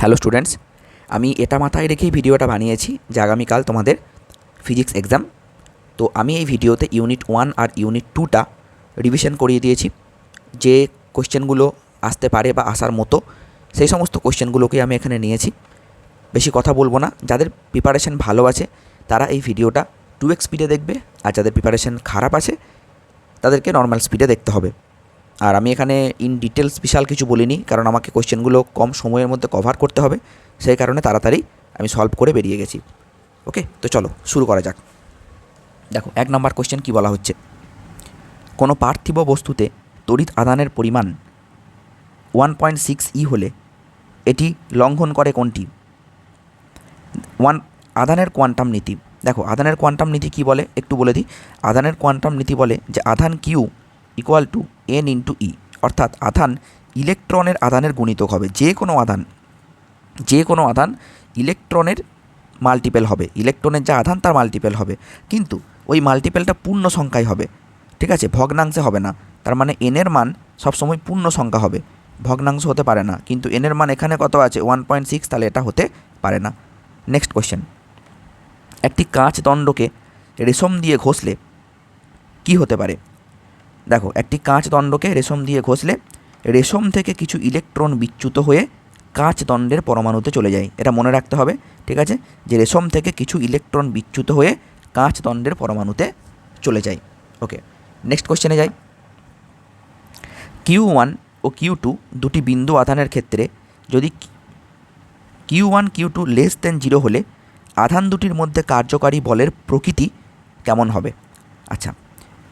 Hello students, আমি এটা মাথায় রেখেই ভিডিওটা বানিয়েছি যে আগামীকাল তোমাদের ফিজিক্স এক্সাম। তো আমি এই ভিডিওতে ইউনিট 1 আর ইউনিট 2টা রিভিশন করিয়ে দিয়েছি। যে কোশ্চেনগুলো আসতে পারে বা আসার মতো সেই সমস্ত কোশ্চেনগুলোকে আমি এখানে নিয়েছি। বেশি কথা বলবো না, যাদের প্রিপারেশন ভালো আছে তারা এই ভিডিওটা 2x স্পিডে দেখবে, আর যাদের প্রিপারেশন খারাপ আছে তাদেরকে নর্মাল স্পিডে দেখতে হবে। আর আমি এখানে ইন ডিটেলস বিশাল কিছু বলিনি, কারণ আমাকে কোশ্চেনগুলো কম সময়ের মধ্যে কভার করতে হবে, সেই কারণে তাড়াতাড়ি আমি সলভ করে বেরিয়ে গেছি। ওকে, তো চলো শুরু করা যাক। দেখো 1 নম্বর কোশ্চেন কী বলা হচ্ছে, কোনো পার্থিব বস্তুতে তড়িৎ আধানের পরিমাণ 1.6 হলে এটি লঙ্ঘন করে কোনটি? আধানের কোয়ান্টাম নীতি। দেখো আধানের কোয়ান্টাম নীতি কী বলে একটু বলে দিই। আধানের কোয়ান্টাম নীতি বলে যে আধান Q equal to n into e, অর্থাৎ আধান ইলেকট্রনের আধানের গুণিতক হবে। যে কোনো আধান ইলেকট্রনের মাল্টিপেল হবে, ইলেকট্রনের যা আধান তার মাল্টিপেল হবে, কিন্তু ওই মাল্টিপেলটা পূর্ণ সংখ্যায় হবে, ঠিক আছে, ভগ্নাংশে হবে না। তার মানে এনের মান সবসময় পূর্ণ সংখ্যা হবে, ভগ্নাংশ হতে পারে না। কিন্তু এনের মান এখানে কত আছে 1.6, তাহলে এটা হতে পারে না। নেক্সট কোশ্চেন, একটি কাঁচ দণ্ডকে রেশম দিয়ে ঘষলে কি হতে পারে? দেখো একটি কাঁচ দণ্ডকে রেশম দিয়ে ঘষলে রেশম থেকে কিছু ইলেকট্রন বিচ্যুত হয়ে কাঁচ দণ্ডের পরমাণুতে চলে যায়। এটা মনে রাখতে হবে, ঠিক আছে, যে রেশম থেকে কিছু ইলেকট্রন বিচ্যুত হয়ে কাঁচ দণ্ডের পরমাণুতে চলে যায়। ওকে, নেক্সট কোশ্চেনে যাই। Q1 ও Q2 দুটি বিন্দু আধানের ক্ষেত্রে যদি Q1 Q2 লেস দেন 0 হলে আধান দুটির মধ্যে কার্যকারী বলের প্রকৃতি কেমন হবে? আচ্ছা,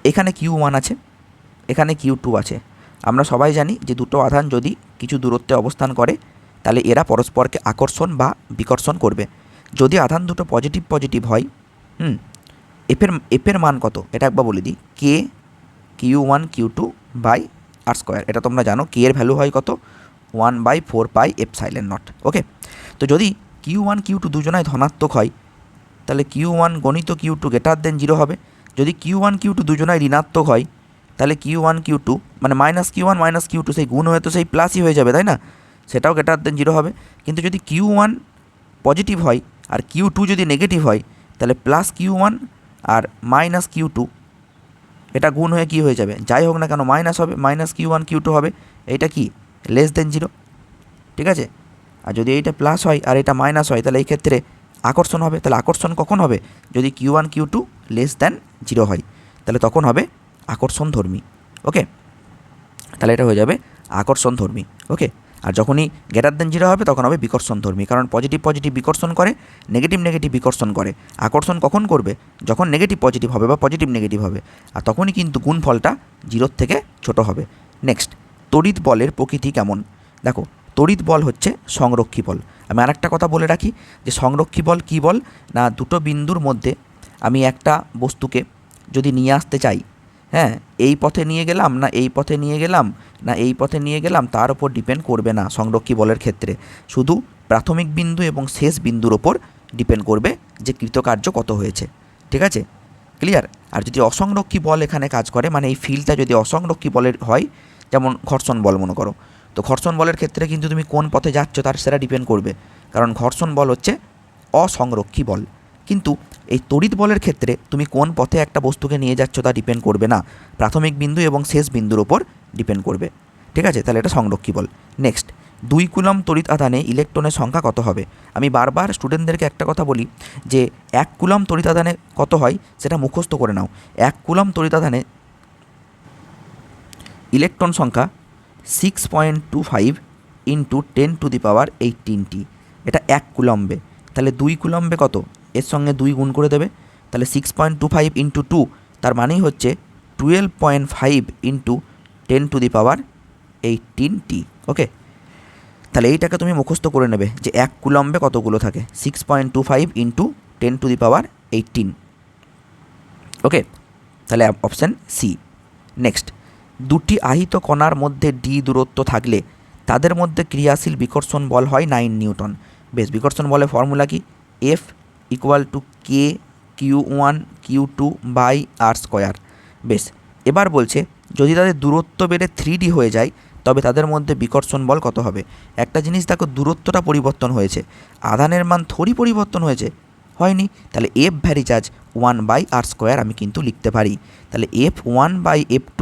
এখানে Q1 আছে, এখানে Q2 আছে। আমরা সবাই জানি যে দুটো আধান যদি কিছু দূরত্বে অবস্থান করে তাহলে এরা পরস্পরকে আকর্ষণ বা বিকর্ষণ করবে। যদি আধান দুটো পজিটিভ হয়, এফের মান কত এটা একবার বলে দিই, কে Q1 Q2 by r square. এটা তোমরা জানো, কে এর ভ্যালু হয় কত 1/4πε0। ওকে, তো যদি Q1 Q2 দুজনাই ধনাত্মক হয় তাহলে Q1 গণিত Q2 গ্রেটার দেন 0 হবে। যদি Q1 Q2 দুজনাই ঋণাত্মক হয় তাহলে Q1 Q2 মানে -Q1 -Q2 সেই গুণ হয়ে তো সেই প্লাসই হয়ে যাবে, তাই না? সেটাও গ্রেটার দেন 0 হবে। কিন্তু যদি Q1 পজিটিভ হয় আর Q2 যদি নেগেটিভ হয় তাহলে +Q1 আর -Q2 এটা গুণ হয়ে কী হয়ে যাবে, যাই হোক না কেন মাইনাস হবে, -Q1 Q2 হবে। এইটা কি লেস দেন 0, ঠিক আছে। আর যদি এইটা প্লাস হয় আর এটা মাইনাস হয় তাহলে এই ক্ষেত্রে আকর্ষণ হবে। তাহলে আকর্ষণ কখন হবে? যদি Q1 Q2 লেস দেন 0 হয়, তাহলে তখন হবে আকর্ষণধর্মী। ওকে, তাহলে এটা হয়ে যাবে আকর্ষণধর্মী। ওকে, আর যখনই গ্রেটার দেন 0 হবে তখন হবে বিকর্ষণধর্মী, কারণ পজিটিভ বিকর্ষণ করে, নেগেটিভ বিকর্ষণ করে। আকর্ষণ কখন করবে? যখন নেগেটিভ পজিটিভ হবে বা পজিটিভ নেগেটিভ হবে, আর তখনই কিন্তু গুণফলটা 0 থেকে ছোট হবে। নেক্সট, তড়িৎ বলের প্রকৃতি কেমন? দেখো তড়িৎ বল হচ্ছে সংরক্ষী বল। আমি আর একটা কথা বলে রাখি যে সংরক্ষী বল কী বল না, দুটো বিন্দুর মধ্যে আমি একটা বস্তুকে যদি নিয়ে আসতে চাই, হ্যাঁ, এই পথে নিয়ে গেলাম না এই পথে নিয়ে গেলাম না এই পথে নিয়ে গেলাম, তার ওপর ডিপেন্ড করবে না সংরক্ষী বলের ক্ষেত্রে। শুধু প্রাথমিক বিন্দু এবং শেষ বিন্দুর ওপর ডিপেন্ড করবে যে কৃতকার্য কত হয়েছে, ঠিক আছে, ক্লিয়ার। আর যদি অসংরক্ষী বল এখানে কাজ করে, মানে এই ফিল্ডটা যদি অসংরক্ষী বলের হয়, যেমন ঘর্ষণ বল মনে করো, তো ঘর্ষণ বলের ক্ষেত্রে কিন্তু তুমি কোন পথে যাচ্ছ তার সেটা ডিপেন্ড করবে, কারণ ঘর্ষণ বল হচ্ছে অসংরক্ষী বল। কিন্তু এই তড়িৎ বলের ক্ষেত্রে তুমি কোন পথে একটা বস্তুকে নিয়ে যাচ্ছ তা ডিপেন্ড করবে না, প্রাথমিক বিন্দু এবং শেষ বিন্দুর ওপর ডিপেন্ড করবে, ঠিক আছে, তাহলে এটা সংরক্ষী বল। নেক্সট, 2 কুলম্ব তড়িৎ আধানে ইলেকট্রনের সংখ্যা কত হবে? আমি বারবার স্টুডেন্টদেরকে একটা কথা বলি যে 1 কুলম্ব তড়িৎ আধানে কত হয় সেটা মুখস্থ করে নাও। 1 কুলম্ব তড়িৎ আধানে ইলেকট্রন সংখ্যা 6.25 ইন্টু 10⁻18T, এটা 1 কুলম্বে। তাহলে 2 কুলম্বে কত? এর সঙ্গে 2 গুণ করে দেবে, তাহলে 6.25 ইন্টু 2, তার মানেই হচ্ছে 12.5 ইন্টু 10⁻18T। ওকে, তাহলে এইটাকে তুমি মুখস্থ করে নেবে যে 1 কুলম্বে কতগুলো থাকে, 6.25 ইন্টু 10⁻18। ওকে, তাহলে অপশান সি। নেক্সট, দুটি আহিত কণার মধ্যে ডি দূরত্ব থাকলে তাদের মধ্যে ক্রিয়াশীল বিকর্ষণ বল হয় 9 নিউটন। বেশ, বিকর্ষণ বলের ফর্মুলা কি? F equal to k Q1 Q2 by r square. বেশ, এবার বলছে যদি তাদের দূরত্ব বেড়ে 3D হয়ে যায় তবে তাদের মধ্যে বিকর্ষণ বল কত হবে? একটা জিনিস দেখো, দূরত্বটা পরিবর্তন হয়েছে, আধানের মান থোড়ি পরিবর্তন হয়েছে, হয়নি। তাহলে এফ ভ্যারিজ আজ 1/r² আমি কিন্তু লিখতে পারি। তাহলে F1/F2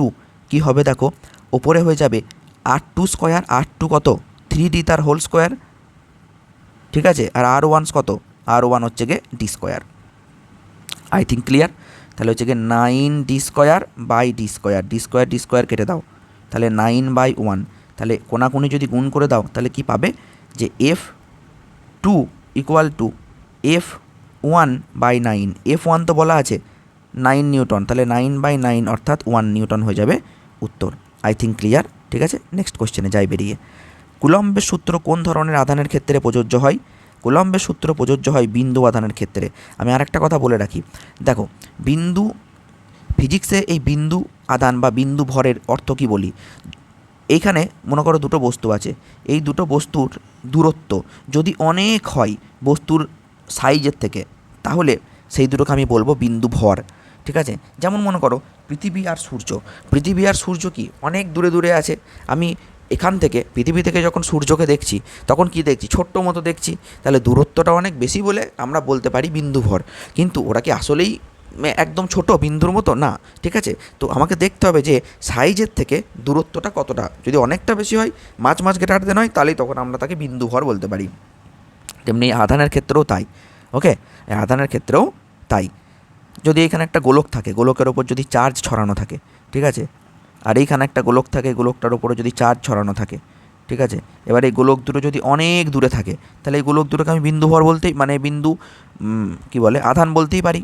কী হবে দেখো, ওপরে হয়ে যাবে R2², R2 কত 3D তার হোল স্কোয়ার, ঠিক আছে, আর R1 কত, R1 হচ্ছে গিয়ে D²। I think clear. তাহলে হচ্ছে গিয়ে 9D² D² কেটে দাও, তাহলে 9/1। তাহলে কোনাকুনি যদি গুণ করে দাও তাহলে কি পাবে, যে F2 = F1/9। F1 তো বলা আছে 9 নিউটন, তাহলে 9/9 অর্থাৎ 1 নিউটন হয়ে যাবে উত্তর। আই থিঙ্ক ক্লিয়ার, ঠিক আছে। নেক্সট কোশ্চেনে যাই বেরিয়ে। কুলম্বের সূত্র কোন ধরনের আধানের ক্ষেত্রে প্রযোজ্য হয়? কুলম্বের সূত্র প্রযোজ্য হয় বিন্দু আধানের ক্ষেত্রে। আমি আরেকটা কথা বলে রাখি, দেখো বিন্দু, ফিজিক্সে এই বিন্দু আধান বা বিন্দু ভরের অর্থ কী বলি, এইখানে মনে করো দুটো বস্তু আছে, এই দুটো বস্তুর দূরত্ব যদি অনেক হয় বস্তুর সাইজের থেকে, তাহলে সেই দুটোকে আমি বলবো বিন্দু ভর, ঠিক আছে। যেমন মনে করো পৃথিবী আর সূর্য কি অনেক দূরে দূরে আছে, আমি এখান থেকে পৃথিবী থেকে যখন সূর্যকে দেখছি তখন কি দেখছি, ছোট্ট মতো দেখছি, তাহলে দূরত্বটা অনেক বেশি বলে আমরা বলতে পারি বিন্দু ভর। কিন্তু ওরা কি আসলেই একদম ছোট বিন্দুর মতো না, ঠিক আছে। তো আমাকে দেখতে হবে যে সাইজের থেকে দূরত্বটা কতটা, যদি অনেকটা বেশি হয়, মাঝ গ্রেটার দেন হয়, তাহলেই তখন আমরা তাকে বিন্দু ভর বলতে পারি। তেমনি আধানের ক্ষেত্রেও তাই, ওকে, আধানের ক্ষেত্রেও তাই। যদি এখানে একটা গোলক থাকে, গোলকের ওপর যদি চার্জ ছড়ানো থাকে, ঠিক আছে, আর এইখানে একটা গোলক থাকে, গোলকটার ওপরে যদি চার্জ ছড়ানো থাকে, ঠিক আছে, এবার এই গোলক দুটো যদি অনেক দূরে থাকে, তাহলে এই গোলক দুটোকে আমি বিন্দু ভর বলতেই, মানে বিন্দু কী বলে, আধান বলতেই পারি,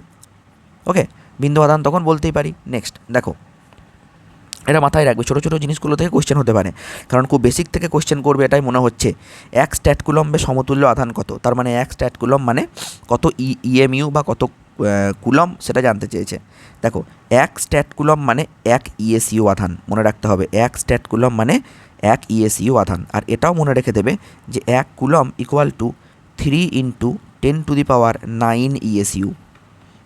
ওকে, বিন্দু আধান তখন বলতেই পারি। নেক্সট দেখো, এটা মাথায় রাখবে, ছোটো ছোটো জিনিসগুলো থেকে কোশ্চেন হতে পারে, কারণ খুব বেসিক থেকে কোশ্চেন করবে এটাই মনে হচ্ছে। 1 স্ট্যাট কুলম্বে সমতুল্য আধান কত, তার মানে 1 স্ট্যাট কুলম্ব মানে কত ইএমইউ বা কত কুলম্ব সেটা জানতে চেয়েছে। দেখো 1 স্ট্যাট কুলম্ব মানে 1 ইএসইউ আধান, মনে রাখতে হবে 1 স্ট্যাট কুলম্ব মানে 1 ইএসইউ আধান। আর এটাও মনে রেখে দেবে যে 1 কুলম্ব = 3 × 10⁹ ইএসইউ।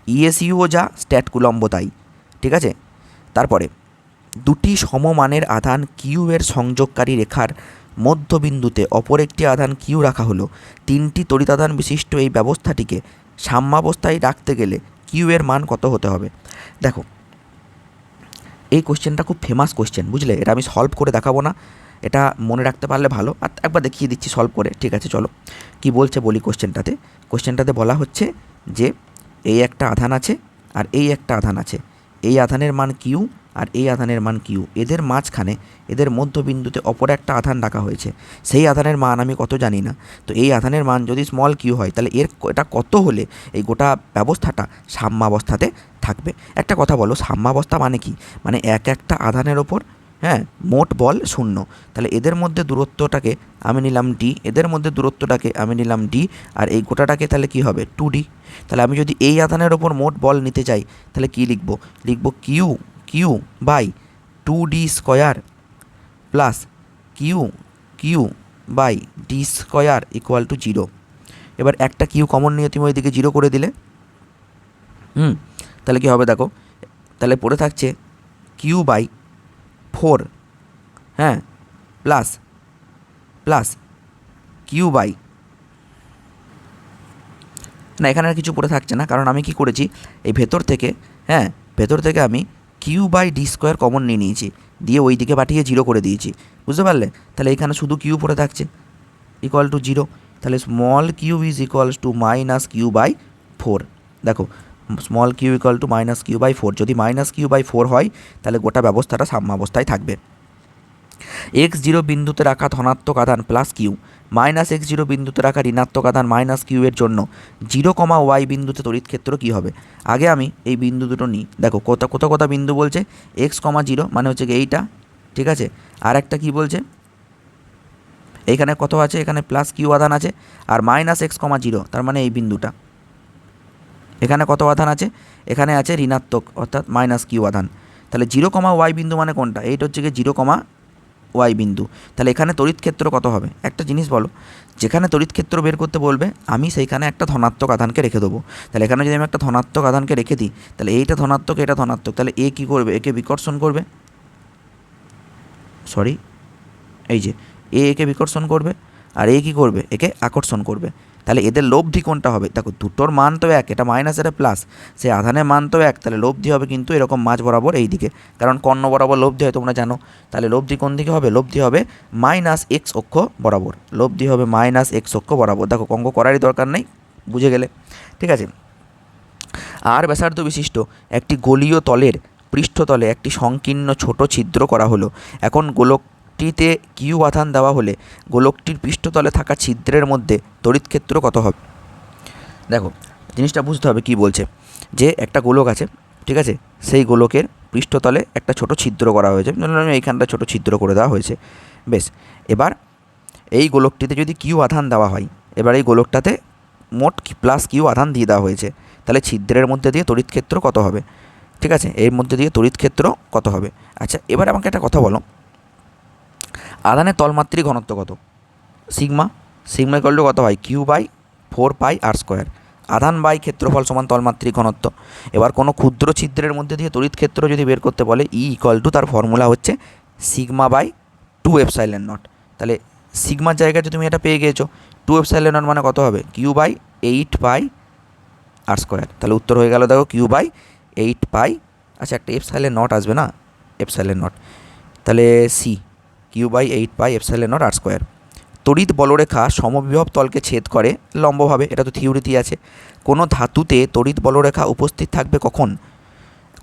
ইএসইউও যা, স্ট্যাট কুলম্বও তাই, ঠিক আছে। তারপরে দুটি সমমানের আধান কিউ এর সংযোগকারী রেখার মধ্যবিন্দুতে অপর একটি আধান কিউ রাখা হলো। 3টি তড়িতাধান বিশিষ্ট এই ব্যবস্থাটিকে সাম্যাবস্থায় রাখতে গেলে কিউ এর মান কত হতে হবে? দেখো এই কোশ্চেনটা খুব ফেমাস কোশ্চেন, বুঝলে, এটা আমি সলভ করে দেখাবো না, এটা মনে রাখতে পারলে ভালো, আর একবার দেখিয়ে দিচ্ছি সলভ করে, ঠিক আছে। চলো কি বলছে বলি কোশ্চেনটাতে বলা হচ্ছে যে এই একটা আধান আছে আর এই একটা আধান আছে, এই আধানের মান কিউ আর এই আধানের মান কিউ, এদের মাঝখানে এদের মধ্যবিন্দুতে অপর একটা আধান রাখা হয়েছে, সেই আধানের মান আমি কত জানি না। তো এই আধানের মান যদি স্মল কিউ হয় তাহলে এটা কত হলে এই গোটা ব্যবস্থাটা সাম্যাবস্থাতে থাকবে। একটা কথা বলো, সাম্যাবস্থা মানে কি? মানে একটা আধানের ওপর, হ্যাঁ, মোট বল 0, তাহলে এদের মধ্যে দূরত্বটাকে আমি নিলাম ডি, এদের মধ্যে দূরত্বটাকে আমি নিলাম ডি, আর এই গোটাটাকে তাহলে কি হবে 2D। তাহলে আমি যদি এই আধানের ওপর মোট বল নিতে চাই তাহলে কি লিখব Q/2D² প্লাস Q/D² = 0। এবার একটা কিউ কমন নিয়ে তুমি ওইদিকে 0 করে দিলে, তাহলে কি হবে দেখো, তাহলে পড়ে থাকছে Q/4, হ্যাঁ, প্লাস Q/ না, এখানে আর কিছু পড়ে থাকছে না, কারণ আমি কি করেছি, এই ভেতর থেকে আমি Q/D² কমন নিয়ে নিয়েছি, দিয়ে ওই দিকে পাঠিয়ে 0 করে দিয়েছি, বুঝতে পারলে। তাহলে এখানে শুধু কিউ পড়ে থাকছে =0, তাহলে স্মল কিউ -Q/4। দেখো স্মল কিউ -Q/4, যদি -Q/4 হয় তাহলে গোটা ব্যবস্থাটা সাম্যাবস্থায় থাকবে। x0 বিন্দুতে রাখা ধনাত্মক আধান প্লাস কিউ, -x0 বিন্দুতে রাখা ঋণাত্মক আধান মাইনাস কিউ এর জন্য 0, y বিন্দুতে তড়িৎ ক্ষেত্র কী হবে? আগে আমি এই বিন্দু দুটো নিই, দেখো কত বিন্দু বলছে, x,0 মানে হচ্ছে এইটা, ঠিক আছে, আর একটা কী বলছে, এইখানে কত আছে, এখানে প্লাস কিউ আধান আছে, আর -x,0 তার মানে এই বিন্দুটা, এখানে কত আধান আছে, এখানে আছে ঋণাত্মক অর্থাৎ -কিউ আধান। তাহলে 0, y বিন্দু মানে কোনটা, এইটা হচ্ছে গিয়ে 0, y বিন্দু। তাহলে এখানে তড়িৎ ক্ষেত্র কত হবে? একটা জিনিস বলো, যেখানে তড়িৎ ক্ষেত্র বের করতে বলবে আমি সেইখানে একটা ধনাত্মক আধানকে রেখে দেবো। তাহলে এখানে যদি আমি একটা ধনাত্মক আধানকে রেখে দিই, তাহলে এইটা ধনাত্মক, তাহলে এ কী করবে, একে বিকর্ষণ করবে, এই যে একে বিকর্ষণ করবে আর এ কী করবে, একে আকর্ষণ করবে। তাহলে এদের লব্ধি কোনটা হবে? দেখো দুটোর মান তো এক, এটা মাইনাস এটা প্লাস, সে আধানের মান তো এক, তাহলে লব্ধি হবে কিন্তু এরকম মাঝ বরাবর এই দিকে, কারণ কর্ণ বরাবর লব্ধি হয় তোমরা জানো। তাহলে লব্ধি কোন দিকে হবে? লব্ধি হবে মাইনাস এক্স অক্ষ বরাবর, লব্ধি হবে মাইনাস এক্স অক্ষ বরাবর। দেখো অঙ্ক করারই দরকার নেই, বুঝে গেলে, ঠিক আছে। আর ব্যাসার্ধ বিশিষ্ট একটি গোলীয় তলের পৃষ্ঠতলে একটি সংকীর্ণ ছোট ছিদ্র করা হলো। এখন গোলকটিতে কিউ আধান দেওয়া হলে গোলকটির পৃষ্ঠতলে থাকা ছিদ্রের মধ্যে তড়িৎ ক্ষেত্র কত হবে? দেখো জিনিসটা বুঝতে হবে কি বলছে, যে একটা গোলক আছে, ঠিক আছে, সেই গোলকের পৃষ্ঠতলে একটা ছোট ছিদ্র করা হয়েছে, ধরুন এইখানটা ছোট ছিদ্র করে দেওয়া হয়েছে। বেশ, এবার এই গোলকটিতে যদি কিউ আধান দেওয়া হয়, এবার এই গোলকটাতে মোট প্লাস কিউ আধান দিয়ে দেওয়া হয়েছে, তাহলে ছিদ্রের মধ্যে দিয়ে তড়িৎ ক্ষেত্র কত হবে? ঠিক আছে, এর মধ্যে দিয়ে তড়িৎ ক্ষেত্র কত হবে? আচ্ছা, এবার আমাকে একটা কথা বলো, আধানের তলমাত্রিক ঘনত্ব কত? সিগমা, সিগমা ইকুয়াল টু কত হয়? Q by 4πr²। আধান বাই ক্ষেত্রফল সমান তলমাত্রিক ঘনত্ব। এবার কোনো ক্ষুদ্র ছিদ্রের মধ্যে দিয়ে তড়িৎ ক্ষেত্র যদি বের করতে বলে, ই ইকুয়াল টু তার ফর্মুলা হচ্ছে সিগমা বাই 2ε0। তাহলে সিগমার জায়গায় যদি তুমি এটা পেয়ে গিয়েছো, 2ε0 মানে কত হবে? Q by 8πr²। তাহলে উত্তর হয়ে গেল, দেখো কিউ বাই 8π, আচ্ছা একটা ε0 আসবে না, ε0, তাহলে সি কিউ বাই 8πε0r²। তড়িৎ বলরেখা সমবিভব তলকে ছেদ করে লম্বভাবে, এটা তো থিওরিতে আছে। কোনো ধাতুতে তড়িৎ বলরেখা উপস্থিত থাকবে কখন?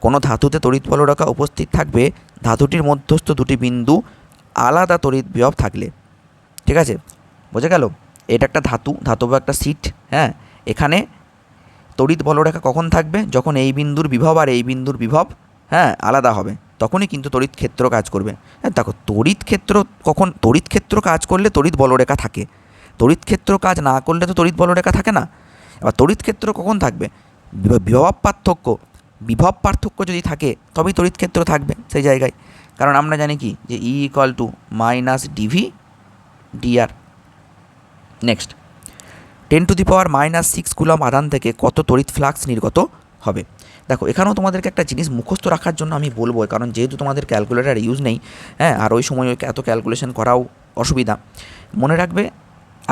কোনো ধাতুতে তড়িৎ বলরেখা উপস্থিত থাকবে ধাতুটির মধ্যস্থ দুটি বিন্দু আলাদা তড়িৎ বিভব থাকলে। ঠিক আছে, বোঝা গেল? এটা একটা ধাতু, ধাতব একটা সিট, হ্যাঁ, এখানে তড়িৎ বলরেখা কখন থাকবে? যখন এই বিন্দুর বিভব আর এই বিন্দুর বিভব, হ্যাঁ, আলাদা হবে, তখনই কিন্তু তড়িৎ ক্ষেত্র কাজ করবে। হ্যাঁ দেখো, তড়িৎ ক্ষেত্র কখন? তড়িৎ ক্ষেত্র কাজ করলে তড়িৎ বলরেখা থাকে, তড়িৎ ক্ষেত্র কাজ না করলে তো তড়িৎ বলরেখা থাকে না। এবার তড়িৎ ক্ষেত্র কখন থাকবে? বিভব পার্থক্য যদি থাকে তবেই তড়িৎ ক্ষেত্র থাকবে সেই জায়গায়, কারণ আমরা জানি কি, যে E equal to minus dV dr. Next, 10⁻⁻6 coulomb আধান থেকে কত তড়িৎ ফ্লাক্স নির্গত হবে? দেখো এখানেও তোমাদেরকে একটা জিনিস মুখস্থ রাখার জন্য আমি বলবো, কারণ যেহেতু তোমাদের ক্যালকুলেটার ইউজ নেই, হ্যাঁ, আর ওই সময় এত ক্যালকুলেশন করাও অসুবিধা। মনে রাখবে,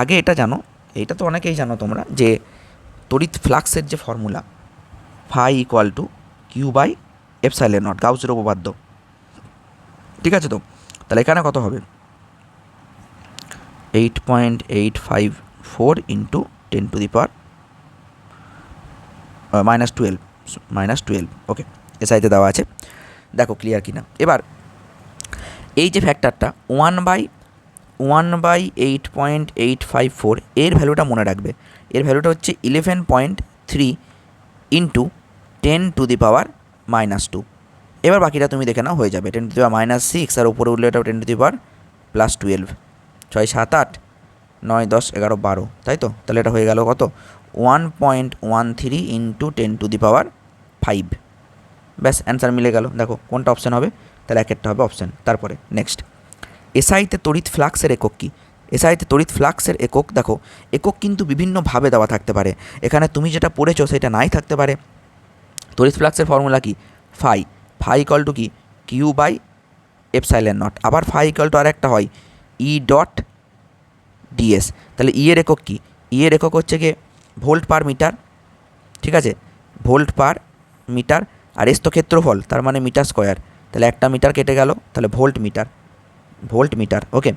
আগে এটা জানো, এইটা তো অনেকেই জানো তোমরা, যে তড়িৎ ফ্লাক্সের যে formula phi equal to Q by ε0, গাউসের উপপাদ্য। ঠিক আছে, তো তাহলে এখানে কত হবে? 8.854 ইন্টু 10⁻⁻12, ওকে, এসআইতে দেওয়া আছে, দেখো ক্লিয়ার কিনা। এবার এই যে ফ্যাক্টরটা 1/8.854, এর ভ্যালুটা মনে রাখবে, এর ভ্যালুটা হচ্ছে 11.3 ইন্টু 10⁻²। এবার বাকিটা তুমি দেখে নাও, হয়ে যাবে 10⁻6, আর উপরে উঠলে এটা 10⁻+12, 6, 7, 8, 9, 10, 11, 12, তাই তো? তাহলে এটা হয়ে গেল কত? 1.13 ইন্টু 10⁵। ব্যাস, অ্যান্সার মিলে গেল। দেখো কোনটা অপশান হবে? তাহলে একটা হবে অপশান। তারপরে নেক্সট, এসআইতে তড়িৎ ফ্লাক্সের একক কী? এসআইতে তড়িৎ ফ্লাক্সের একক, দেখো একক কিন্তু বিভিন্নভাবে দেওয়া থাকতে পারে, এখানে তুমি যেটা পড়েছো সেটা নাই থাকতে পারে। তড়িৎ ফ্লাক্সের ফর্মুলা কি? ফাই ইকুয়াল টু কি? Q by ε0। আবার ফাই ইকুয়াল টু আর একটা হয় ই ডট ডিএস। তাহলে ই এর একক কি? ই এর একক হচ্ছে গিয়ে ভোল্ট পার মিটার, ঠিক আছে, ভোল্ট পার মিটার, আর এস তো ক্ষেত্রফল, তার মানে মিটার স্কোয়ার, তাহলে একটা মিটার কেটে গেল, তাহলে ভোল্ট মিটার, ওকে।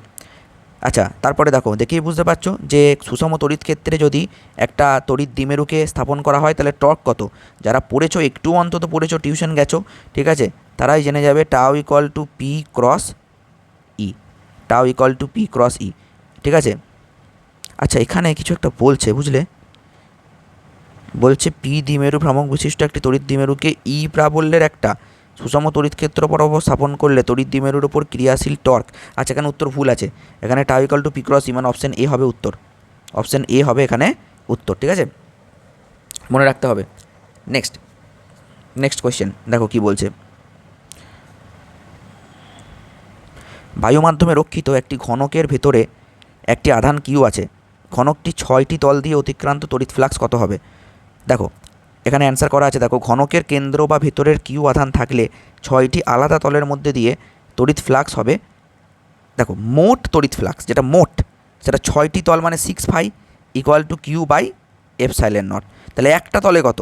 আচ্ছা, তারপরে দেখো, দেখেই বুঝতে পারছো যে সুষম তড়িৎ ক্ষেত্রে যদি একটা তড়িৎ দ্বিমেরুকে স্থাপন করা হয় তাহলে টর্ক কত? যারা পড়েছো, একটু অন্তত পড়েছো, টিউশন গেছো, ঠিক আছে, তারাই জেনে যাবে tau equal to p cross e, tau equal to p cross e, ঠিক আছে। আচ্ছা, এখানে কিছু একটা বলছে, বুঝলে, বলছে পি দ্বিমেরু ভ্রামক বিশিষ্ট একটি তড়িৎ দ্বিমেরুকে ই প্রাবল্যের একটা সুষম তড়িৎ ক্ষেত্র বরাবর স্থাপন করলে তড়িৎ দ্বিমেরুর উপর ক্রিয়াশীল টর্ক। আচ্ছা, এখানে উত্তর ভুল আছে, এখানে tau equal to p cross e, মানে অপশান এ হবে উত্তর, অপশান এ হবে এখানে উত্তর, ঠিক আছে, মনে রাখতে হবে। নেক্সট কোয়েশ্চেন দেখো কি বলছে। বায়ু মাধ্যমে রক্ষিত একটি ঘনকের ভেতরে একটি আধান কিউ আছে, ঘনকটি 6টি তল দিয়ে অতিক্রান্ত তড়িৎ ফ্লাক্স কত হবে? দেখো এখানে অ্যান্সার করা আছে, দেখো ঘনকের কেন্দ্র বা ভেতরের কিউ আধান থাকলে 6টি আলাদা তলের মধ্যে দিয়ে তড়িৎ ফ্লাক্স হবে দেখো মোট তড়িৎ ফ্লাক্স যেটা মোট, সেটা 6টি তল মানে 6 phi equal to Q by epsilon nought. তাহলে একটা তলে কত,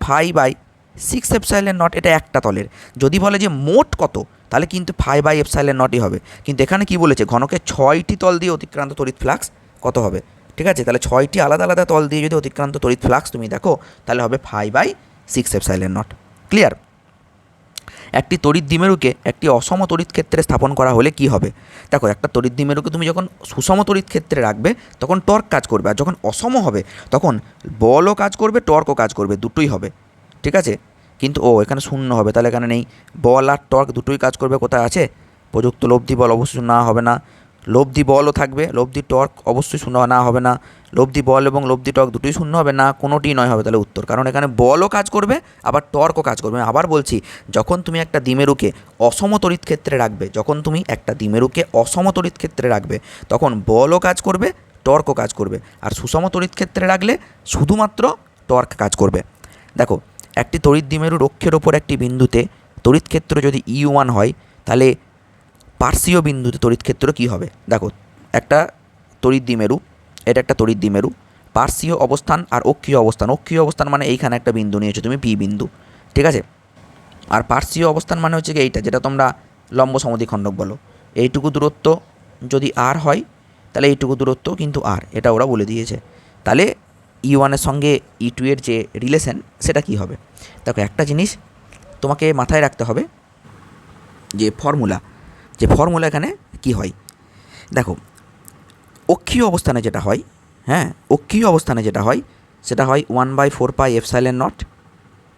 ফাই বাই 6 এপসাইলন নট, এটা একটা তলের। যদি বলে যে মোট কত, তাহলে কিন্তু ফাই বাই এপসাইলন নটই হবে। কিন্তু এখানে কি বলেছে, ঘনকের 6টি তল দিয়ে অতিক্রান্ত তড়িৎ ফ্লাক্স কত হবে। ঠিক আছে, তাহলে 6টি আলাদা আলাদা তল দিয়ে যদি অতিক্রান্ত তড়িৎ ফ্লাক্স তুমি দেখো, তাহলে হবে phi by 6 epsilon nought. Clear? একটি তড়িৎ দ্বিমেরুকে একটি অসম তড়িৎ ক্ষেত্রে স্থাপন করা হলে কি হবে। দেখো একটা তড়িৎ দ্বিমেরুকে তুমি যখন সুষম তড়িৎ ক্ষেত্রে রাখবে তখন টর্ক কাজ করবে, আর যখন অসম হবে তখন বলও কাজ করবে, টর্কও কাজ করবে, দুটোই হবে। ঠিক আছে, কিন্তু এখানে শূন্য হবে, তাহলে এখানে নেই। বল আর টর্ক দুটোই কাজ করবে, কোথায় আছে, প্রযুক্ত লব্ধি বল অবশ্যই না হবে না, লব্ধি বলও থাকবে, লব্ধি টর্ক অবশ্যই শূন্য না হবে না, লব্ধি বল এবং লব্ধি টর্ক দুটোই শূন্য হবে না, কোনোটিই নয় হবে তাহলে উত্তর। কারণ এখানে বলও কাজ করবে আবার টর্কও কাজ করবে। আবার বলছি, যখন তুমি একটা দ্বিমেরুকে অসম তড়িৎ ক্ষেত্রে রাখবে, যখন তুমি একটা দ্বিমেরুকে অসম তড়িৎ ক্ষেত্রে রাখবে, তখন বলও কাজ করবে, টর্কও কাজ করবে। আর সুষম তড়িৎ ক্ষেত্রে রাখলে শুধুমাত্র টর্ক কাজ করবে। দেখো একটি তড়িৎ দ্বিমেরুর অক্ষের ওপর একটি বিন্দুতে তড়িৎ ক্ষেত্র যদি E1 হয়, তাহলে পার্শ্বীয় বিন্দুতে তড়িৎ ক্ষেত্র কী হবে। দেখো একটা তড়িৎ দ্বিমেরু, এটা একটা তড়িৎ দ্বিমেরু, পার্শ্বীয় অবস্থান আর অক্ষীয় অবস্থান, অক্ষীয় অবস্থান মানে এইখানে একটা বিন্দু নিয়েছো তুমি পি বিন্দু। ঠিক আছে, আর পার্শ্বীয় অবস্থান মানে হচ্ছে কি এইটা, যেটা তোমরা লম্ব সমদ্বিখণ্ডক বলো। এইটুকু দূরত্ব যদি আর হয়, তাহলে এইটুকু দূরত্ব কিন্তু আর, এটা ওরা বলে দিয়েছে। তাহলে E1-এর সঙ্গে E2 এর যে রিলেশন সেটা কি হবে। দেখো একটা জিনিস তোমাকে মাথায় রাখতে হবে, যে ফর্মুলা এখানে কি হয়। দেখো অক্ষীয় অবস্থানে যেটা হয়, হ্যাঁ অক্ষীয় অবস্থানে যেটা হয় সেটা হয় 1/4 পাই এপসাইলন নট,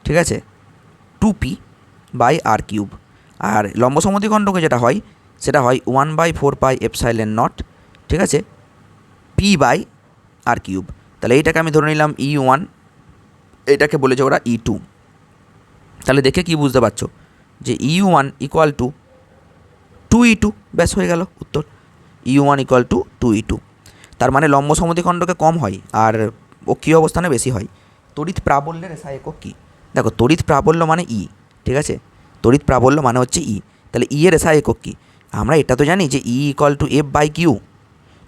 ঠিক আছে, 2p বাই আর কিউব। আর লম্ব সমদ্বিখণ্ডকে যেটা হয় সেটা হয় 1/4 পাই এপসাইলন নট, ঠিক আছে, p বাই আর কিউব। তাহলে এইটাকে আমি ধরে নিলাম E1, এটাকে বলেছে ওরা E2। তাহলে দেখে কি বুঝতে পারছো যে E1 ইকুয়াল টু 2E2, ব্যাস হয়ে গেল উত্তর। E1 equal to 2E2। তার মানে লম্ব সমদ্বিখণ্ডকে কম হয় আর অক্ষীয় অবস্থানে বেশি হয়। তড়িৎ প্রাবল্যের এসআই একক কী। দেখো তড়িৎ প্রাবল্য মানে ই, ঠিক আছে, তড়িৎ প্রাবল্য মানে হচ্ছে ই। তাহলে ই এর এসআই একক কী, আমরা এটা তো জানি যে E equal to F by q.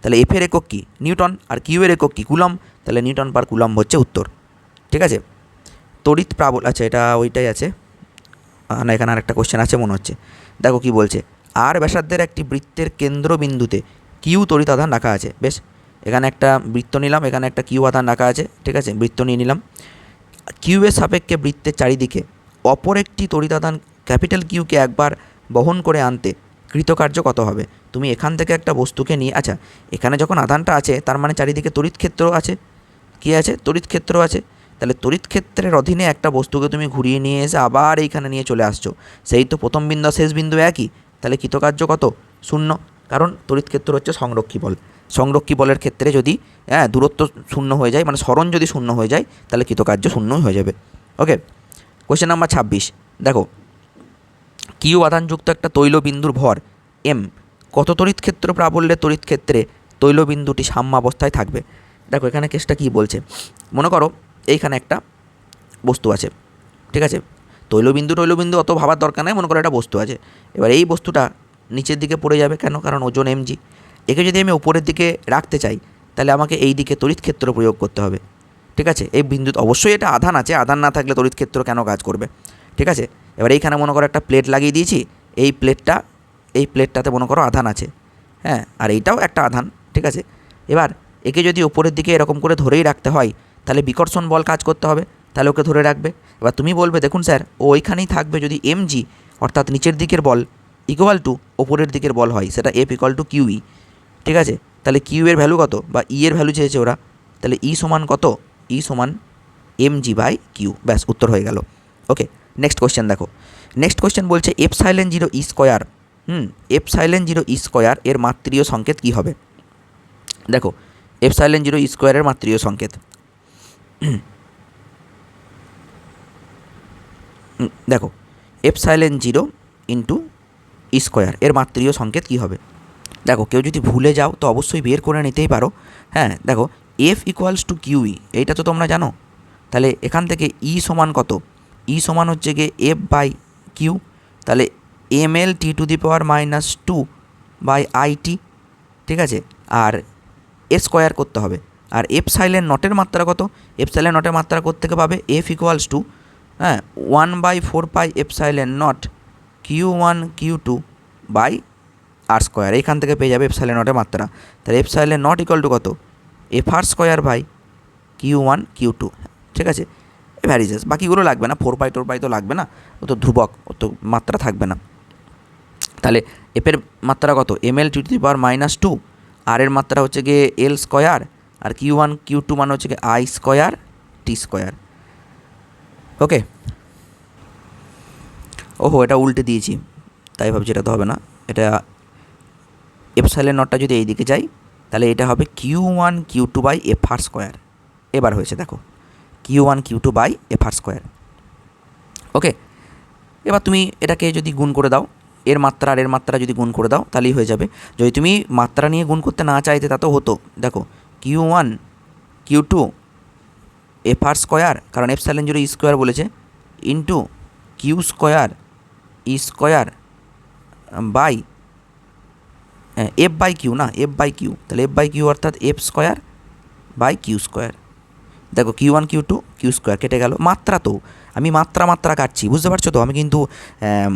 তাহলে এফ এর একক কী, নিউটন, আর কিউ এর একক কী, কুলম্ব। তাহলে নিউটন পার কুলম্ব হচ্ছে উত্তর। ঠিক আছে, তড়িৎ প্রাবল্য, আচ্ছা এটা ওইটাই আছে না, এখানে আর একটা কোশ্চেন আছে মনে হচ্ছে। দেখো কি বলছে, আর ব্যাসার্ধের একটি বৃত্তের কেন্দ্রবিন্দুতে কিউ তড়িৎ আধান রাখা আছে। বেশ, এখানে একটা বৃত্ত নিলাম, এখানে একটা কিউ আধান রাখা আছে, ঠিক আছে, বৃত্ত নিয়ে নিলাম। কিউ এর সাপেক্ষে বৃত্তের চারিদিকে অপর একটি তড়িৎ আধান ক্যাপিটাল কিউকে একবার বহন করে আনতে কৃতকার্য কত হবে। তুমি এখান থেকে একটা বস্তুকে নিয়ে, আচ্ছা এখানে যখন আধানটা আছে তার মানে চারিদিকে তড়িৎ ক্ষেত্র আছে, কী আছে, তড়িৎ ক্ষেত্র আছে। তাহলে তড়িৎ ক্ষেত্রের অধীনে একটা বস্তুকে তুমি ঘুরিয়ে নিয়ে এসে আবার এইখানে নিয়ে চলে আসছো, সেই তো প্রথম বিন্দু আর শেষ বিন্দু একই। তাহলে কৃতকার্য কত, শূন্য। কারণ তড়িৎ ক্ষেত্র হচ্ছে সংরক্ষী বল। সংরক্ষী বলের ক্ষেত্রে যদি দূরত্ব শূন্য হয়ে যায়, মানে সরণ যদি শূন্য হয়ে যায়, তাহলে কৃতকার্য শূন্যই হয়ে যাবে। ওকে, কোয়েশ্চেন নাম্বার 26। দেখো কিউ আধানযুক্ত একটা তৈলবিন্দুর ভর এম কত তড়িৎ ক্ষেত্র প্রাবল্যের তড়িৎ ক্ষেত্রে তৈলবিন্দুটি সাম্যাবস্থায় থাকবে। দেখো এখানে কেসটা কী বলছে, মনে করো এইখানে একটা বস্তু আছে, ঠিক আছে, তৈলবিন্দু অত ভাবার দরকার নেই, মনে করো একটা বস্তু আছে। এবার এই বস্তুটা নিচের দিকে পড়ে যাবে কেন, কারণ ওজন mg। একে যদি আমি উপরের দিকে রাখতে চাই, তাহলে আমাকে এই দিকে তড়িৎ ক্ষেত্র প্রয়োগ করতে হবে। ঠিক আছে, এই বিন্দু অবশ্যই এটা আধান আছে, আধান না থাকলে তড়িৎ ক্ষেত্র কেন কাজ করবে। ঠিক আছে, এবার এইখানে মনে করো একটা প্লেট লাগিয়ে দিয়েছি, এই প্লেটটাতে মনে করো আধান আছে, হ্যাঁ, আর এইটাও একটা আধান। ঠিক আছে, এবার একে যদি উপরের দিকে এরকম করে ধরেই রাখতে হয়, তাহলে বিকর্ষণ বল কাজ করতে হবে, তাহলে ওকে ধরে রাখবে। এবার তুমি বলবে দেখুন স্যার ও ওইখানেই থাকবে যদি mg অর্থাৎ নিচের দিকের বল ইকুয়াল টু ওপরের দিকের বল হয়, সেটা এফ ইকুয়াল টু কিউই। ঠিক আছে, তাহলে কিউ এর ভ্যালু কত, বা ই এর ভ্যালু চেয়েছে ওরা, তাহলে ই সমান কত, ই সমান mg বাই কিউ, ব্যাস উত্তর হয়ে গেল। ওকে, নেক্সট কোয়েশ্চেন দেখো, নেক্সট কোয়েশ্চেন বলছে এপসাইলন 0 ই স্কোয়ার, এপসাইলন 0 ই স্কোয়ার এর মাত্রীয় সংকেত কী হবে। দেখো এপসাইলন 0 ই স্কোয়ারের মাত্রীয় সংকেত, দেখো এপসাইলন 0 ইন্টু ই স্কোয়ার এর মাত্রীয় সংকেত কী হবে। দেখো কেউ যদি ভুলে যাও তো অবশ্যই বের করে নিতেই পারো। হ্যাঁ দেখো এফ ইকুয়ালস টু কিউই, এইটা তো তোমরা জানো। তাহলে এখান থেকে ই সমান কত, ই সমান হচ্ছে গিয়ে এফ বাই কিউ। তাহলে ml t to the power -2 by IT, ঠিক আছে, আর এর স্কোয়ার করতে হবে। আর এপসাইলেন নটের মাত্রা কত? এপসাইলেন নটের মাত্রা কোত্থেকে পাবে? F equals to 1/4 epsilon nought Q1 Q2 by r square, এইখান থেকে পেয়ে যাবে এপসাইলেন নটের মাত্রা। তাহলে এপসাইলেন নট ইকুয়াল টু কত? F R square by Q1 Q2, ঠিক আছে, ভ্যারিজেস, বাকিগুলো লাগবে না, 4π তো লাগবে না, ও তো ধ্রুবক, ও তো মাত্রা থাকবে না। তাহলে এফের মাত্রা কত? ml⁻², আর এর মাত্রা হচ্ছে গিয়ে এল স্কোয়ার, আর Q1 Q2 মানে হচ্ছে গিয়ে আই স্কোয়ার টি স্কোয়ার। ওকে, ওহো এটা উল্টে দিয়েছি, তাই ভাবছি এটা তো হবে না, এটা এপসাইলেন নটটা যদি এই দিকে যাই তাহলে এটা হবে Q1 Q2 by F R square. এবার হয়েছে দেখো, Q1 Q2 by F R square. Okay, এবার তুমি এটাকে যদি গুণ করে দাও, এর মাত্রা আর এর মাত্রা যদি গুণ করে দাও তাহলেই হয়ে যাবে। যদি তুমি মাত্রা নিয়ে গুণ করতে না চাইতে তা তো হতো, দেখো Q1 Q2 এফ আর স্কোয়ার, কারণ এপসাইলেন জুড়ে স্কোয়ার বলেছে, into q square square by F by q, না এফ বাই কিউ, তাহলে এফ বাই কিউ অর্থাৎ F square by q square. দেখো Q1 Q2 কিউ স্কোয়ার কেটে গেল, মাত্রা তো আমি মাত্রা কাটছি, বুঝতে পারছো তো, আমি কিন্তু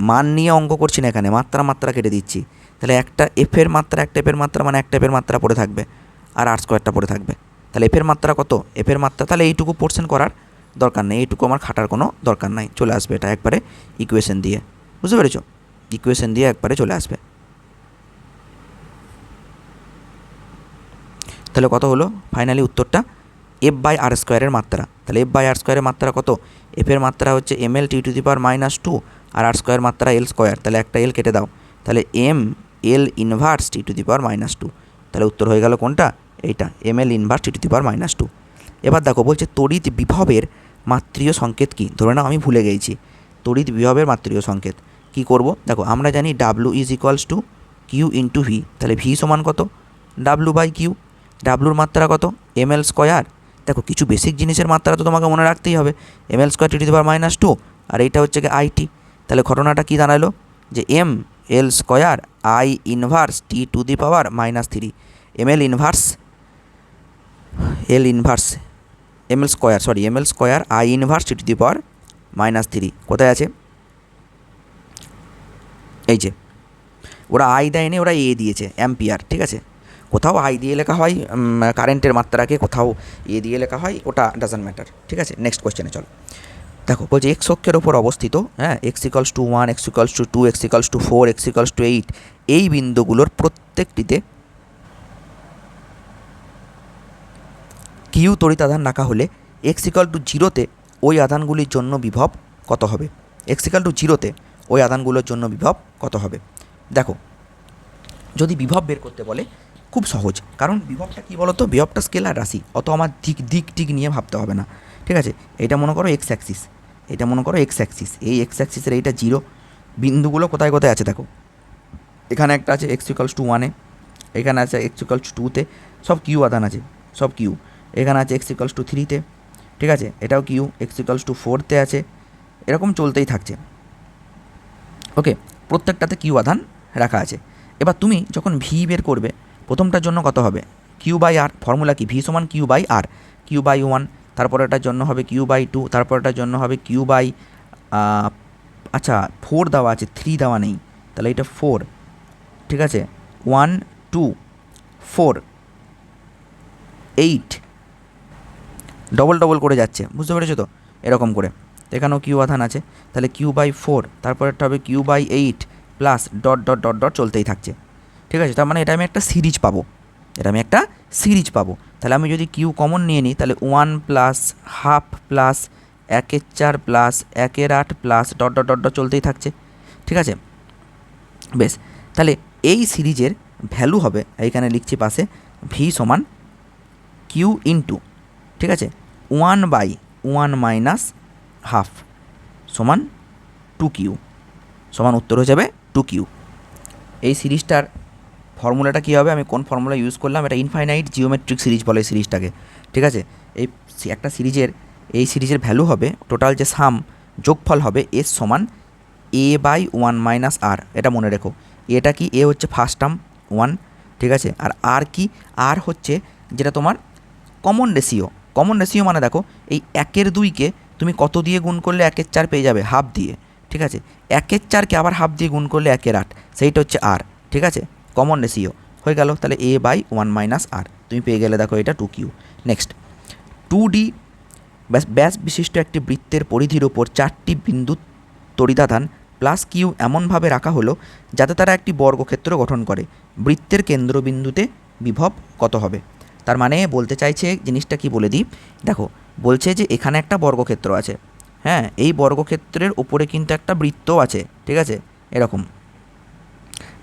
মান নিয়ে অঙ্ক করছি না এখানে, মাত্রা কেটে দিচ্ছি। তাহলে একটা এফের মাত্রা, একটা এফের মাত্রা মানে একটা এফের মাত্রা পড়ে থাকবে, আর আর স্কোয়ারটা পড়ে থাকবে। তাহলে এফের মাত্রা কত? এফের মাত্রা, তাহলে এইটুকু পোর্শন করার দরকার নেই, এইটুকু আমার খাটার কোনো দরকার নাই, চলে আসবে এটা একবারে ইকুয়েশন দিয়ে, বুঝতে পেরেছো? ইকুয়েশন দিয়ে একবারে চলে আসবে। তাহলে কত হলো ফাইনালি উত্তরটা? এফ বাই আর স্কোয়ারের মাত্রা। তাহলে এফ বাই আর স্কোয়ারের মাত্রা কত? এফের মাত্রা হচ্ছে ml⁻², আর আর স্কোয়ার মাত্রা এল স্কোয়ার, তাহলে একটা এল কেটে দাও, তাহলে ml⁻²। তাহলে উত্তর হয়ে গেল কোনটা? এইটা ml⁻²। এবার দেখো বলছে তড়িৎ বিভবের মাত্রীয় সংকেত কী? ধরে নাও আমি ভুলে গেছি তড়িৎ বিভবের মাত্রীয় সংকেত কি করব। দেখো আমরা জানি W = Q × V, তাহলে V সমান কত? W by Q. ডাব্লুর মাত্রা কত? ml²। দেখো কিছু বেসিক জিনিসের মাত্রা তো তোমাকে মনে রাখতেই হবে, ml²T⁻², আর এইটা হচ্ছে কি আইটি। তাহলে ঘটনাটা কি দাঁড়ালো যে ml² I inverse T⁻³ ml inverse ml² I inverse T⁻³ কোথায় আছে? এই যে ওরা আই দেয়নি, ওরা এ দিয়েছে, অ্যাম্পিয়ার, ঠিক আছে। কোথাও আই দিয়ে লেখা হয় কারেন্টের মাত্রাকে, কোথাও এ দিয়ে লেখা হয়, ওটা ডাজন্ট ম্যাটার, ঠিক আছে। নেক্সট কোয়েশ্চেনে চলো। দেখো বলছে এক্স অক্ষের ওপর অবস্থিত, হ্যাঁ, x = 1, x = 2, x = 4, x = 8, এই বিন্দুগুলোর প্রত্যেকটিতে কিউ তড়িৎ আধান রাখা হলে x = 0-তে ওই আধানগুলির জন্য বিভব কত হবে? x = 0-তে ওই আধানগুলোর জন্য বিভব কত হবে? দেখো যদি বিভব বের করতে বলে খুব সহজ, কারণ বিভবটা কী বলো তো, বিভবটা স্কেলার রাশি, অত আমার দিক নিয়ে ভাবতে হবে না, ঠিক আছে। এটা মনে করো এক্স অ্যাক্সিস, এটা মনে করো এক্স অ্যাক্সিস, এই এক্স অ্যাক্সিসের এইটা 0, বিন্দুগুলো কোথায় কোথায় আছে দেখো, এখানে একটা আছে x = 1-এ, এখানে আছে x = 2-তে, সব কিউ আধান আছে, সব কিউ। এখানে আছে x = 3-তে, ঠিক আছে, এটাও কিউ, x = 4-তে আছে, এরকম চলতেই থাকছে। ওকে, প্রত্যেকটাতে কিউ আধান রাখা আছে। এবার তুমি যখন ভি বের করবে, প্রথমটার জন্য কত হবে? কিউ বাই আর, ফর্মুলা কি? ভি সমান q by r, q by 1, তারপরেটার জন্য হবে কিউ বাই 2, তারপরেটার জন্য হবে কিউ বাই, আচ্ছা 4 দেওয়া আছে, 3 দেওয়া নেই, তাহলে এটা 4, ঠিক আছে, 1 2 4 8, ডবল করে যাচ্ছে, বুঝতে পেরেছো তো, এরকম করে। এখানেও কিউ আধান আছে, তাহলে কিউ বাই 4, তারপরেরটা হবে কিউ বাই 8 প্লাস ডট চলতেই থাকছে, ঠিক আছে। তার মানে এটা আমি একটা সিরিজ পাবো, তাহলে আমি যদি কিউ কমন নিয়ে নিই, তাহলে 1 plus half plus 1/4 plus 1/8 plus dot চলতেই থাকছে, ঠিক আছে। বেশ, তাহলে এই সিরিজের ভ্যালু হবে, এইখানে লিখছি পাশে, ভি সমান কিউ ইন্টু, ঠিক আছে, 1/1 - হাফ সমান 2Q, সমান উত্তর হয়ে যাবে 2Q। এই সিরিজটার ফর্মুলাটা কী হবে, আমি কোন ফর্মুলা ইউজ করলাম, এটা ইনফাইনাইট জিওমেট্রিক সিরিজ বলে এই সিরিজটাকে, ঠিক আছে। এই একটা সিরিজের ভ্যালু হবে, টোটাল যে সাম যোগফল হবে S সমান A/1 - R, এটা মনে রেখো। এটা কি? এ হচ্ছে ফার্স্ট টার্ম, 1, ঠিক আছে। আর আর কি, আর হচ্ছে যেটা তোমার কমন রেশিও। কমন রেশিও মানে দেখো এই 1/2কে তুমি কত দিয়ে গুণ করলে 1/4 পেয়ে যাবে, হাফ দিয়ে, ঠিক আছে। 1/4কে আবার হাফ দিয়ে গুণ করলে 1/8, সেইটা হচ্ছে আর, ঠিক আছে। কমন রেশিও হয়ে গেল, তাহলে a/1 - r তুমি পেয়ে গেলে, দেখো এটা 2q। নেক্সট 2d ব্যাস বিশিষ্ট একটি বৃত্তের পরিধির ওপর 4টি বিন্দু তড়িদাধান প্লাস কিউ এমনভাবে রাখা হলো যাতে তারা একটি বর্গক্ষেত্র গঠন করে। বৃত্তের কেন্দ্রবিন্দুতে বিভব কত হবে? তার মানে বলতে চাইছে, জিনিসটা কি বলে দিই, দেখো বলছে যে এখানে একটা বর্গক্ষেত্র আছে, হ্যাঁ, এই বর্গক্ষেত্রের ওপরে কিন্তু একটা বৃত্ত আছে, ঠিক আছে, এরকম।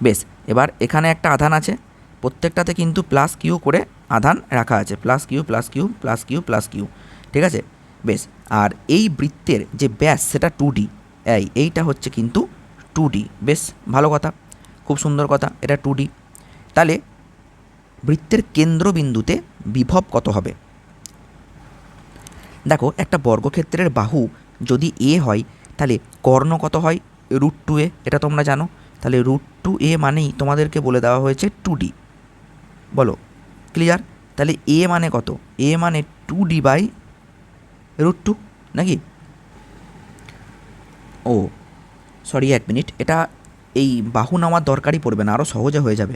বেশ, এবার এখানে একটা আধান আছে, প্রত্যেকটাতে কিন্তু প্লাস কিউ করে আধান রাখা আছে, plus q plus q plus q plus q, ঠিক আছে। বেশ, আর এই বৃত্তের যে ব্যাস সেটা 2D, এইটা হচ্ছে কিন্তু 2D। বেশ ভালো কথা, খুব সুন্দর কথা, এটা 2D। তাহলে বৃত্তের কেন্দ্রবিন্দুতে বিভব কত হবে? দেখো একটা বর্গক্ষেত্রের বাহু যদি এ হয় তাহলে কর্ণ কত হয়? √2a, এটা তোমরা জানো। তাহলে √2a মানেই তোমাদেরকে বলে দেওয়া হয়েছে 2D। বলো ক্লিয়ার? তাহলে এ মানে কত? এ মানে 2D/√2 নাকি? ও সরি, 1 মিনিট, এটা এই বাহু নেওয়ার দরকারই পড়বে না, আরও সহজে হয়ে যাবে।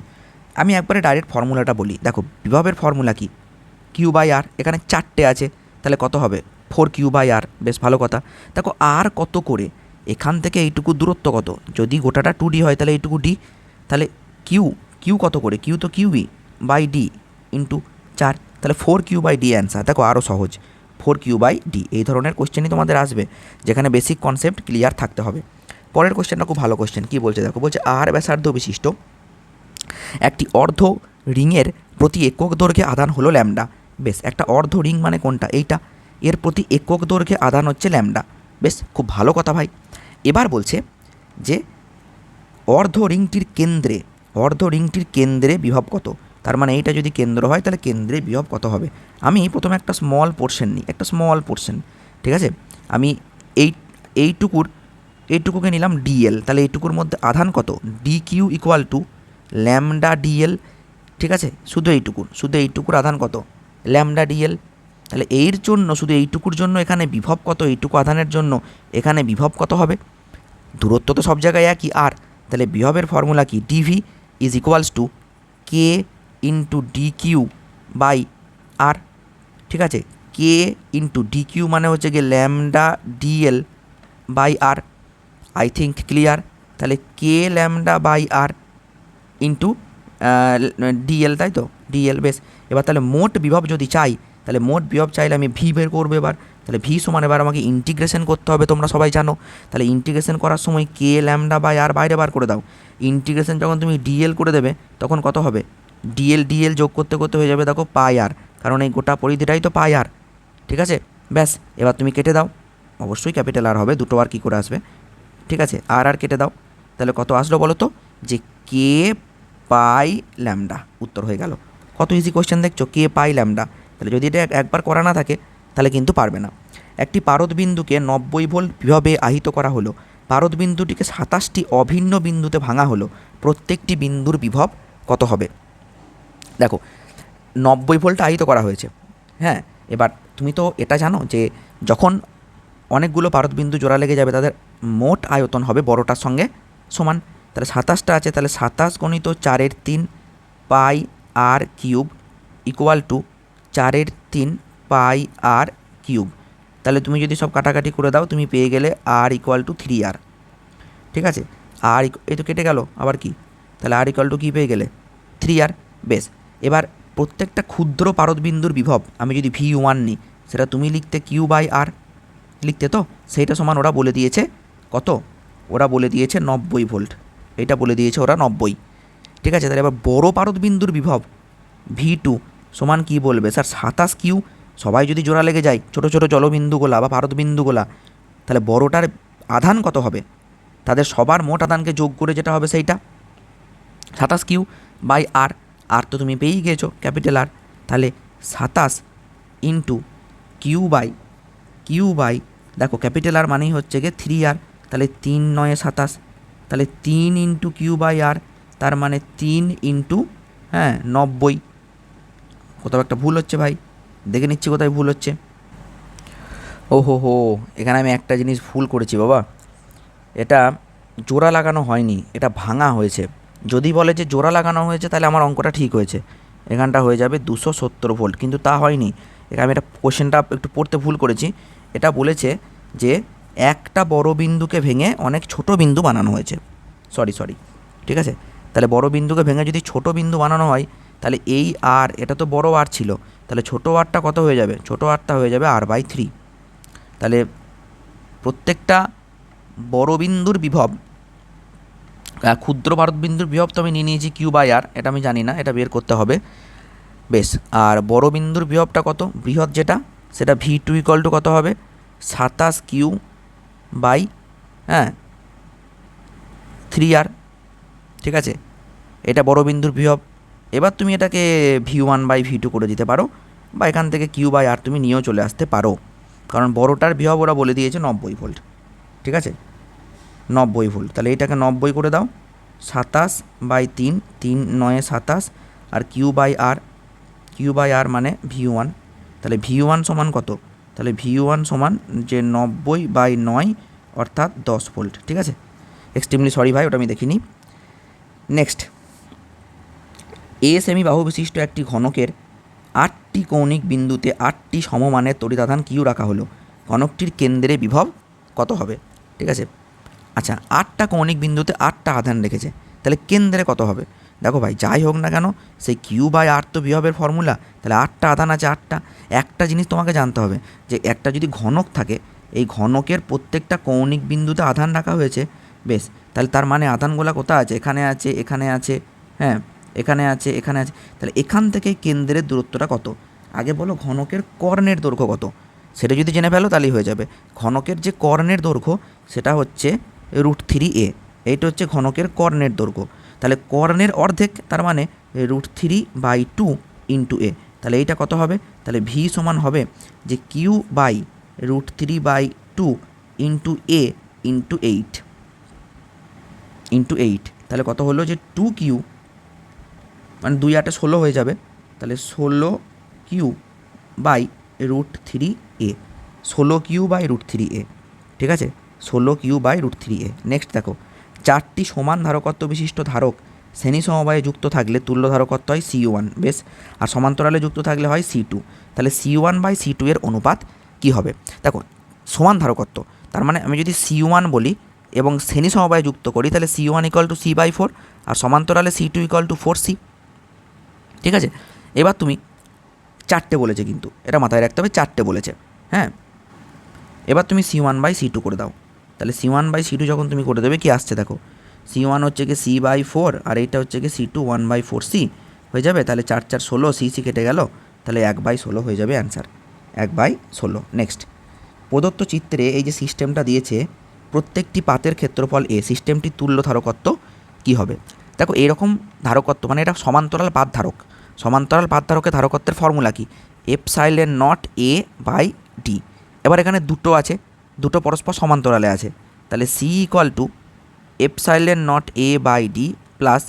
আমি একবারে ডাইরেক্ট ফর্মুলাটা বলি। দেখো বিভবের ফর্মুলা কি? q/r, এখানে 4টে আছে, তাহলে কত হবে? 4q/r। বেশ ভালো কথা। দেখো আর কত করে, এখান থেকে এইটুকু দূরত্ব কত? যদি গোটাটা 2D হয় তাহলে এইটুকু d, তাহলে কিউ, কিউ কত করে? কিউ তো qb/d ইন্টু 4, তাহলে 4q/d অ্যান্সার। দেখো আরও সহজ, 4q/d। এই ধরনের কোশ্চেনই তোমাদের আসবে যেখানে বেসিক কনসেপ্ট ক্লিয়ার থাকতে হবে। পরের কোশ্চেনটা খুব ভালো কোশ্চেন, কী বলছে দেখো, বলছে আর ব্যাসার্ধ বিশিষ্ট একটি অর্ধ রিংয়ের প্রতি একক দৈর্ঘ্যে আধান হলো ল্যামডা। বেশ, একটা অর্ধ রিং মানে কোনটা? এইটা, এর প্রতি একক দৈর্ঘ্যে আধান হচ্ছে ল্যামডা। বেশ খুব ভালো কথা ভাই। এবার বলছে যে অর্ধ রিংটির কেন্দ্রে বিভব কত? তার মানে এইটা যদি কেন্দ্র হয় তাহলে কেন্দ্রে বিভব কত হবে? আমি প্রথমে একটা স্মল পোর্শন নিই, একটা স্মল পোর্শন, ঠিক আছে। আমি এইটুকুকে নিলাম ডিএল, তাহলে এইটুকুর মধ্যে আধান কত? dq = ল্যামডা ডিএল, ঠিক আছে। শুধু এইটুকুর আধান কত? Lambda DL. তাহলে এর জন্য, শুধু এইটুকুর জন্য এখানে বিভব কত? এইটুকু আধানের জন্য এখানে বিভব কত হবে? দূরত্ব তো সব জায়গায় একই আর, তাহলে বিভবের ফর্মুলা কি? ডিভি = কে ইন্টু dq/r, ঠিক আছে। কে ইন্টু ডিকিউ মানে হচ্ছে গিয়ে ল্যামডা ডিএল/r। I think clear. তাহলে কে ল্যামডা/r ইন্টু ডিএল, তাই তো, ডিএল। বেশ, এবার তাহলে মোট বিভব যদি চাই, তাহলে মোট বিভব চাইলে আমি ভি বের করবো। তাহলে ভি সমান এবার আমাকে ইন্টিগ্রেশন করতে হবে, তোমরা সবাই জানো। তাহলে ইন্টিগ্রেশন করার সময় কে ল্যামডা/r বাইরে বার করে দাও। ইন্টিগ্রেশন যখন তুমি ডিএল করে দেবে তখন কত হবে? ডিএল যোগ করতে করতে হয়ে যাবে দেখো πr, কারণ এই গোটা পরিধিটাই তো πr, ঠিক আছে। ব্যাস, এবার তুমি কেটে দাও, অবশ্যই ক্যাপিটাল আর হবে, দুটো আর কী করে আসবে, ঠিক আছে। আর কেটে দাও, তাহলে কত আসলো বলো তো? যে k/λ, উত্তর হয়ে গেল। কত ইজি কোয়েশ্চেন দেখছো, k/λ। তাহলে যদি এটা একবার করা না থাকে তাহলে কিন্তু পারবে না। একটি পারদবিন্দুকে 90 ভোল্ট বিভবে আহিত করা হলো। পারদবিন্দুটিকে 27টি অভিন্ন বিন্দুতে ভাঙা হলো। প্রত্যেকটি বিন্দুর বিভব কত হবে? দেখো 90 ভোল্ট আহিত করা হয়েছে, হ্যাঁ। এবার তুমি তো এটা জানো যে যখন অনেকগুলো পারদবিন্দু জোড়া লেগে যাবে তাদের মোট আয়তন হবে বড়টার সঙ্গে সমান। তাহলে 27টা আছে, তাহলে 27 × 4/3 πr³ = 4/3 πr³। তাহলে তুমি যদি সব কাটাকাটি করে দাও তুমি পেয়ে গেলে r = 3r, ঠিক আছে। এই তো কেটে গেল, আবার কি? তাহলে r = কী পেয়ে গেলে? 3r। বেশ, এবার প্রত্যেকটা ক্ষুদ্র পারদবিন্দুর বিভব আমি যদি v1 নিই, সেটা তুমি লিখতে q/r লিখতে, তো সেইটা সমান ওরা বলে দিয়েছে কত? ওরা বলে দিয়েছে 90 ভোল্ট, এটা বলে দিয়েছে ওরা 90, ঠিক আছে। তাহলে এবার বড় পারদবিন্দুর বিভব v2 সমান কী বলবে স্যার? 27q। সবাই যদি জোড়া লেগে যায়, ছোটো ছোটো জলবিন্দুগুলা বা পারদবিন্দুগুলা, তাহলে বড়টার আধান কত হবে? তাদের সবার মোট আধানকে যোগ করে যেটা হবে সেইটা 27q/r। আর তো তুমি পেয়েই গিয়েছো ক্যাপিটাল আর। তাহলে 27 ইন্টু q/, দেখো ক্যাপিটাল আর মানেই হচ্ছে গিয়ে 3r, তাহলে 3 × 9 = 27, তাহলে 3 × q/r তার মানে 3 ইন্টু 90। কোথাও একটা ভুল হচ্ছে ভাই, দেখে নিচ্ছি কোথায় ভুল হচ্ছে। ও হো, এখানে আমি একটা জিনিস ভুল করেছি বাবা, এটা জোড়া লাগানো হয়নি, এটা ভাঙা হয়েছে। যদি বলে যে জোড়া লাগানো হয়েছে তাহলে আমার অঙ্কটা ঠিক হয়েছে, এখানটা হয়ে যাবে 270 ভোল্ট, কিন্তু তা হয়নি। এখানে আমি এটা কোশ্চেনটা একটু পড়তে ভুল করেছি। এটা বলেছে যে একটা বড় বিন্দুকে ভেঙে অনেক ছোট বিন্দু বানানো হয়েছে। সরি, ঠিক আছে। তাহলে বড় বিন্দুকে ভেঙে যদি ছোট বিন্দু বানানো হয়, তাহলে এই আর, এটা তো বড় আর ছিল, তাহলে ছোটো আরটা কত হয়ে যাবে? ছোটো আরটা হয়ে যাবে r/3। তাহলে প্রত্যেকটা বড় বিন্দুর বিভব, ক্ষুদ্র ভারত বিন্দুর বিভব তো আমি নিয়ে নিয়েছি Q/R, এটা আমি জানি না, এটা বের করতে হবে। বেশ, আর বড় বিন্দুর বিভবটা কত, বৃহৎ যেটা, সেটা V2 = কত হবে? 27Q বাই 3R, ঠিক আছে। এটা বড় বিন্দুর বিভব। এবার তুমি এটাকে V1/V2 করে দিতে পারো, বা এখান থেকে Q/R তুমি নিয়েও চলে আসতে পারো, কারণ বড়টার বিভব ওরা বলে দিয়েছে 90 ভোল্ট, ঠিক আছে, 90 ভোল্ট। তাহলে এটাকে 90 করে দাও, 27/3, 3 9 27, আর Q/R মানে V1। তাহলে V1 সমান কত? তাহলে V1 সমান যে 90/9 অর্থাৎ 10 ভোল্ট, ঠিক আছে। এক্সট্রিমলি সরি ভাই, ওটা আমি দেখিনি। নেক্সট, এ সেমিবাহু বিশিষ্ট একটি ঘনকের 8টি কৌণিক বিন্দুতে 8টি সমমানের তড়িতাধান কিউ রাখা হলো, ঘনকটির কেন্দ্রে বিভব কত হবে? ঠিক আছে। আচ্ছা, 8টা কৌণিক বিন্দুতে 8টা আধান রেখেছে, তাহলে কেন্দ্রে কত হবে? দেখো ভাই, যাই হোক না কেন, সেই Q/R তো বিভবের ফর্মুলা, তাহলে 8টা আধান আছে 8টা। একটা জিনিস তোমাকে জানতে হবে, যে একটা যদি ঘনক থাকে, এই ঘনকের প্রত্যেকটা কৌণিক বিন্দুতে আধান রাখা হয়েছে। বেশ, তাহলে তার মানে আধানগুলো কোথায় আছে? এখানে আছে, এখানে আছে, এখানে আছে, এখানে আছে। তাহলে এখান থেকে কেন্দ্রের দূরত্বটা কত? আগে বলো ঘনকের কর্ণের দৈর্ঘ্য কত, সেটা যদি জেনে ফেলো তাহলেই হয়ে যাবে। ঘনকের যে কর্ণের দৈর্ঘ্য সেটা হচ্ছে √3a, এইটা হচ্ছে ঘনকের কর্ণের দৈর্ঘ্য। তাহলে কর্ণের অর্ধেক, তার মানে √3/2 ইন্টু a। তাহলে এইটা কত হবে? তাহলে v সমান হবে যে Q/√3/2 ইন্টু a ইন্টু 8। তাহলে কত হলো? যে 2Q, মানে 2 8 16 হয়ে যাবে। তাহলে 16Q/√3a, 16Q/√3a, ঠিক আছে, 16Q/√3a। নেক্সট দেখো, 4টি সমান ধারকত্ব বিশিষ্ট ধারক শ্রেণী সমবায়ে যুক্ত থাকলে তুল্য ধারকত্ব হয় C1। বেশ, আর সমান্তরালে যুক্ত থাকলে হয় C2। তাহলে C1/C2 এর অনুপাত কি হবে? দেখো, সমান ধারকত্ব, তার মানে আমি যদি C1 বলি এবং শ্রেণী সমবায়ে যুক্ত করি, তাহলে C1 = C/4, আর সমান্তরালে C2 = 4C, ঠিক আছে। এবার তুমি 4টে বলেছে, কিন্তু এটা মাথায় রাখতে হবে, 4টে বলেছে। এবার তুমি C1/C2 করে দাও। তাহলে C1/C2 যখন তুমি করে দেবে, কি আসছে দেখো, C1 হচ্ছে কি C/4, আর এইটা হচ্ছে কি C2 1/4C হয়ে যাবে। তাহলে 4 4 16, C কেটে গেল, তাহলে 1/16 হয়ে যাবে অ্যান্সার, 1/16। নেক্সট, প্রদত্ত চিত্রে এই যে সিস্টেমটা দিয়েছে, প্রত্যেকটি পাতের ক্ষেত্রফল A, সিস্টেমটি তুল্য ধারকত্ব কি হবে? দেখো, এরকম ধারকত্ব মানে এটা সমান্তরাল পাত ধারক। সমান্তরাল পাত ধারকের ধারকত্বের ফর্মুলা কি? ε0a/d। এবার এখানে দুটো আছে, দুটো পরস্পর সমান্তরালে আছে, তাহলে C = ε0a/d প্লাস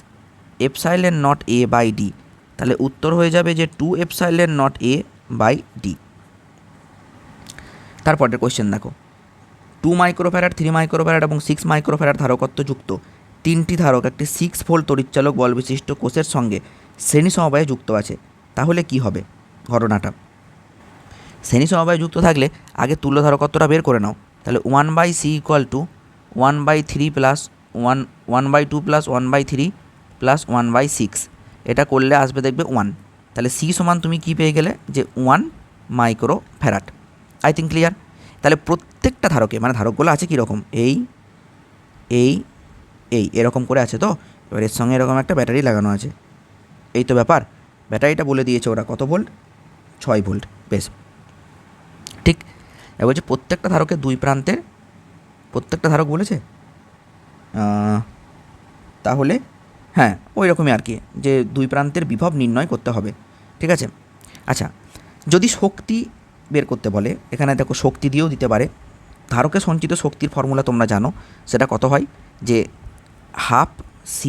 ε0a/d। তাহলে উত্তর হয়ে যাবে যে 2ε0a/d। তারপরের কোয়েশ্চেন দেখো, 2 মাইক্রোফ্যারাড, 3 মাইক্রোফ্যারাড এবং 6 মাইক্রোফ্যারাড ধারকত্ব যুক্ত 3টি ধারক একটি 6 ভোল্ট তড়িৎচালক বল বিশিষ্ট কোষের সঙ্গে শ্রেণী সমবায়ে যুক্ত আছে, তাহলে কি হবে ঘটনাটা? শ্রেণী সমবায়ে যুক্ত থাকলে আগে তুল্য ধারকত্বটা বের করে নাও। তাহলে 1/C = 1/3 প্লাস 1/2 প্লাস 1/3 প্লাস 1/6, এটা করলে আসবে দেখবে 1। তাহলে C সমান তুমি কি পেয়ে গেলে? যে 1 মাইক্রোফ্যারাড। I think clear. তাহলে প্রত্যেকটা ধারকে, মানে ধারকগুলো আছে কীরকম, এই এরকম করে আছে। তো এবার এর সঙ্গে এরকম একটা ব্যাটারি লাগানো আছে, এই তো ব্যাপার। ব্যাটারিটা বলে দিয়েছে ওরা কত ভোল্ট, 6 ভোল্ট। বেশ, ঠিক। এবার বলছে প্রত্যেকটা ধারকের দুই প্রান্তের, প্রত্যেকটা ধারক বলেছে, তাহলে ওই রকমই আর কি, যে দুই প্রান্তের বিভব নির্ণয় করতে হবে, ঠিক আছে। আচ্ছা, যদি শক্তি বের করতে বলে, এখানে দেখো শক্তি দিয়েও দিতে পারে। ধারকে সঞ্চিত শক্তির ফর্মুলা তোমরা জানো, সেটা কত হয়? যে 12C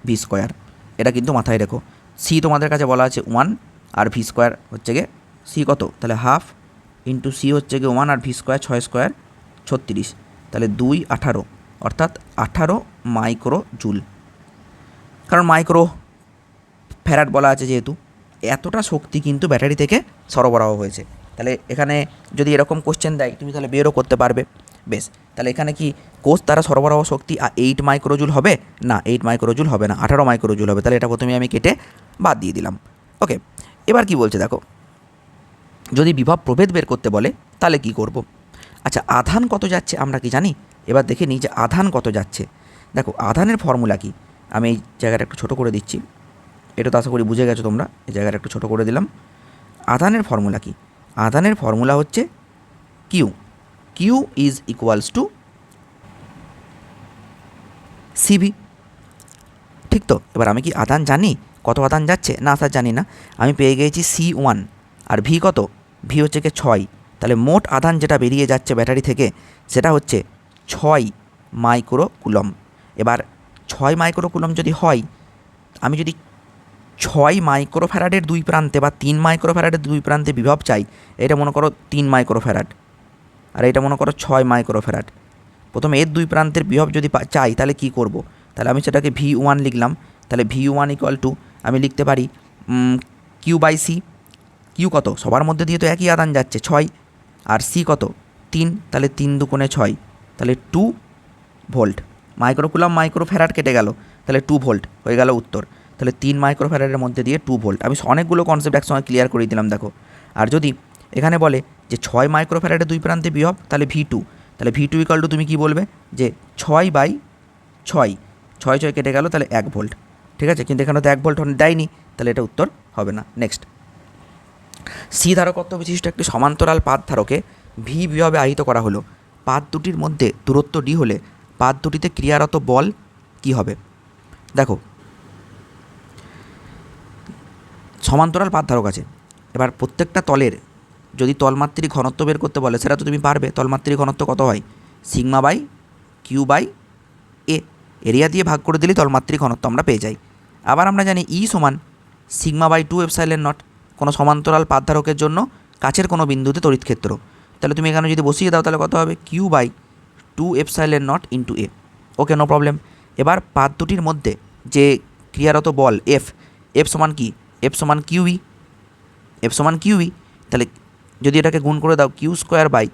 ভি স্কোয়ার, এটা কিন্তু মাথায় রেখো। সি তোমাদের কাছে বলা আছে 1 আর ভি স্কোয়ার হচ্ছে গিয়ে সি কত, তাহলে হাফ ইন্টু সি হচ্ছে গিয়ে 1 আর ভি স্কোয়ার 6 স্কোয়ার 36, তাহলে 2 18, অর্থাৎ 18 মাইক্রো জুল। কারণ মাইক্রো ফ্যারাড বলা আছে যেহেতু, এতটা শক্তি কিন্তু ব্যাটারি থেকে সরবরাহ হয়েছে। তাহলে এখানে যদি এরকম কোশ্চেন দেয় তুমি তাহলে বেরও করতে পারবে। বেশ, তাহলে এখানে কি কোষ দ্বারা সরবরাহ শক্তি 8 মাইক্রোজুল হবে না, 8 মাইক্রোজুল হবে না, 18 মাইক্রোজুল হবে। তাহলে এটা প্রথমে আমি কেটে বাদ দিয়ে দিলাম। ওকে, এবার কি বলছে দেখো, যদি বিভব প্রভেদ বের করতে বলে তাহলে কি করব। আচ্ছা, আধান কত যাচ্ছে আমরা কি জানি? এবার দেখে নিই যে আধান কত যাচ্ছে। দেখো আধানের ফর্মুলা কি, আমি এই জায়গাটা একটু ছোটো করে দিচ্ছি, এটা তো আশা করি বুঝে গেছো তোমরা, এই জায়গাটা একটু ছোটো করে দিলাম। আধানের ফর্মুলা কি? আধানের ফর্মুলা হচ্ছে q, q is equals to CV, ঠিক তো? এবার আমি কি আধান জানি কত আধান যাচ্ছে? না স্যার জানি না। আমি পেয়ে গিয়েছি C1 আর ভি কত, ভি হচ্ছে কি 6, তাহলে মোট আধান যেটা বেরিয়ে যাচ্ছে ব্যাটারি থেকে সেটা হচ্ছে 6 মাইক্রো কুলম। এবার 6 মাইক্রো কুলম যদি হয়, আমি যদি 6 মাইক্রো ফ্যারাডের দুই প্রান্তে বা 3 মাইক্রো ফ্যারাডের দুই প্রান্তে বিভব চাই, এটা মনে করো 3 মাইক্রো ফ্যারাড আর এটা মনে করো 6 মাইক্রো ফ্যারাড। প্রথমে এর দুই প্রান্তের বিভব যদি চাই তাহলে কি করব, তাহলে আমি সেটাকে V1 লিখলাম। তাহলে V1 ইকুয়াল টু আমি লিখতে পারি কিউ বাই সি। কিউ কত, সবার মধ্যে দিয়ে তো একই আধান যাচ্ছে 6, আর সি কত 3, তাহলে 3 দুগুণে 6, তাহলে 2 ভোল্ট। মাইক্রোকুলাম মাইক্রো ফ্যারাড কেটে গেল, তাহলে 2 ভোল্ট হয়ে গেল উত্তর। তাহলে 3 মাইক্রো ফ্যারাডের মধ্যে দিয়ে 2 ভোল্ট। আমি অনেকগুলো কনসেপ্ট একসঙ্গে ক্লিয়ার করে দিলাম দেখো। আর যদি এখানে বলে যে 6 মাইক্রো ফ্যারাডের দুই প্রান্তে বিভব, তাহলে V2, তাহলে V2 ইকুয়াল টু তুমি কি বলবে যে 6/6, 6 কেটে গেল, তাহলে 1 ভোল্ট। ঠিক আছে, কিন্তু এখানে তো 1 ভোল্ট দেয়নি, তাহলে এটা উত্তর হবে না। নেক্সট, সি ধারকত্ব বিশিষ্ট একটি সমান্তরাল পাত ধারকে ভি বিভবে আহিত করা হলো। পাত দুটির মধ্যে দূরত্ব ডি হলে পাত দুটিতে ক্রিয়ারত বল কি হবে? দেখো সমান্তরাল পাত ধারক আছে, এবার প্রত্যেকটা তলের যদি তলমাত্রিক ঘনত্ব বের করতে বলে সেটা তো তুমি পারবে। তলমাত্রিক ঘনত্ব কত হয়? Sigma by q by A, area দিয়ে ভাগ করে দিলেই তলমাত্রিক ঘনত্ব আমরা পেয়ে যাই। আবার আমরা জানি ই সমান সিগমা বাই 2 এপসাইলন নট, কোনো সমান্তরাল পাত ধারকের জন্য কাছের কোনো বিন্দুতে তড়িৎ ক্ষেত্র। তাহলে তুমি এখানে যদি বসিয়ে দাও তাহলে কত হবে? Q by 2 epsilon not into A. Okay, no problem. এবার পাত দুটির মধ্যে যে ক্রিয়ারত বল এফ, এফ সমান কি? এফ সমান কিউই, এফ সমান কিউই। তাহলে যদি এটাকে গুণ করে দাও Q square by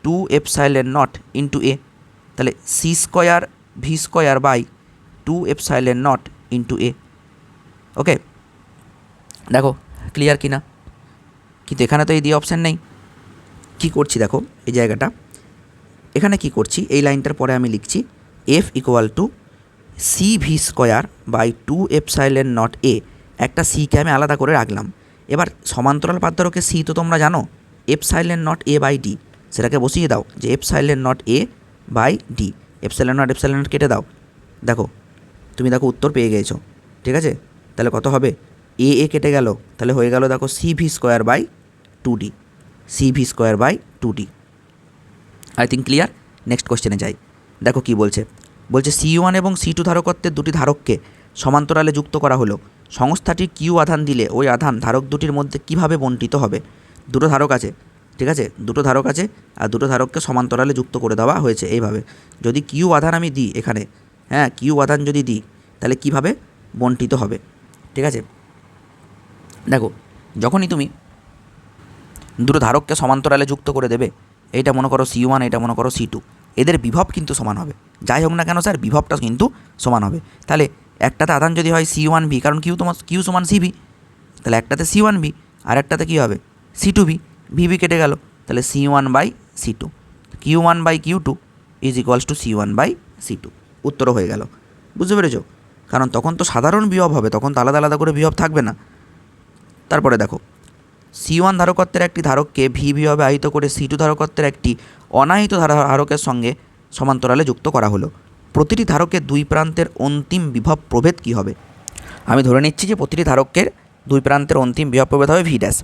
2 epsilon not into A, তাহলে C square V square by 2 epsilon not into A. Okay, দেখো ক্লিয়ার কি না? কিন্তু এখানে তো এই দিয়ে অপশান নেই। কি করছি দেখো এই জায়গাটা, এখানে কি করছি, এই লাইনটার পরে আমি লিখছি F equal to C V square by 2 epsilon nought A. একটা সিকে আমি আলাদা করে রাখলাম। এবার সমান্তরাল পাত ধারকের সি তো তোমরা জানো, epsilon nought A by d, সেটাকে বসিয়ে দাও যে epsilon nought A by d. Epsilon nought কেটে দাও, দেখো তুমি দেখো উত্তর পেয়ে গেছো। ঠিক আছে, তাহলে কত হবে? এ এ কেটে গেল, তাহলে হয়ে গেল দেখো C V square by 2D, C V square by 2D। I think clear. Next কোশ্চেনে যাই। দেখো কি বলছে, বলছে C1 এবং C2 ধারকত্বের দুটি ধারককে সমান্তরালে যুক্ত করা হলো। সংস্থাটির কিউ আধান দিলে ওই আধান ধারক দুটির মধ্যে কিভাবে বণ্টিত হবে? দুটো ধারক আছে, ঠিক আছে, দুটো ধারক আছে আর দুটো ধারককে সমান্তরালে যুক্ত করে দেওয়া হয়েছে এইভাবে। যদি কিউ আধান আমি দিই এখানে, হ্যাঁ কিউ আধান যদি দিই তাহলে কিভাবে বণ্টিত হবে? ঠিক আছে, দেখো যখনই তুমি দুটো ধারককে সমান্তরালে যুক্ত করে দেবে, এইটা মনে করো C1, এটা মনে করো C2, এদের বিভব কিন্তু সমান হবে। যাই হোক না কেন স্যার, বিভবটা কিন্তু সমান হবে। তাহলে একটাতে আধান যদি হয় C1V, কারণ কিউ সমান CV, তাহলে একটাতে C1V আর একটাতে কী হবে? C2V। ভিভি কেটে গেল, তাহলে C1/C2, Q1/Q2 is equals two C1/C2। উত্তরও হয়ে গেল। বুঝতে পেরেছো? কারণ তখন তো সাধারণ বিভব হবে, তখন তো আলাদা আলাদা করে বিভব থাকবে না। তারপরে দেখো C1 ধারকত্বের একটি ধারককে ভি বিভবে আহিত করে C2 ধারকত্বের একটি অনাহিত ধারকের সঙ্গে সমান্তরালে যুক্ত করা হলো। প্রতিটি ধারকের দুই প্রান্তের অন্তিম বিভব প্রভেদ কী হবে? আমি ধরে নিচ্ছি যে প্রতিটি ধারকের দুই প্রান্তের অন্তিম বিভব প্রভেদ হবে V ড্যাশ।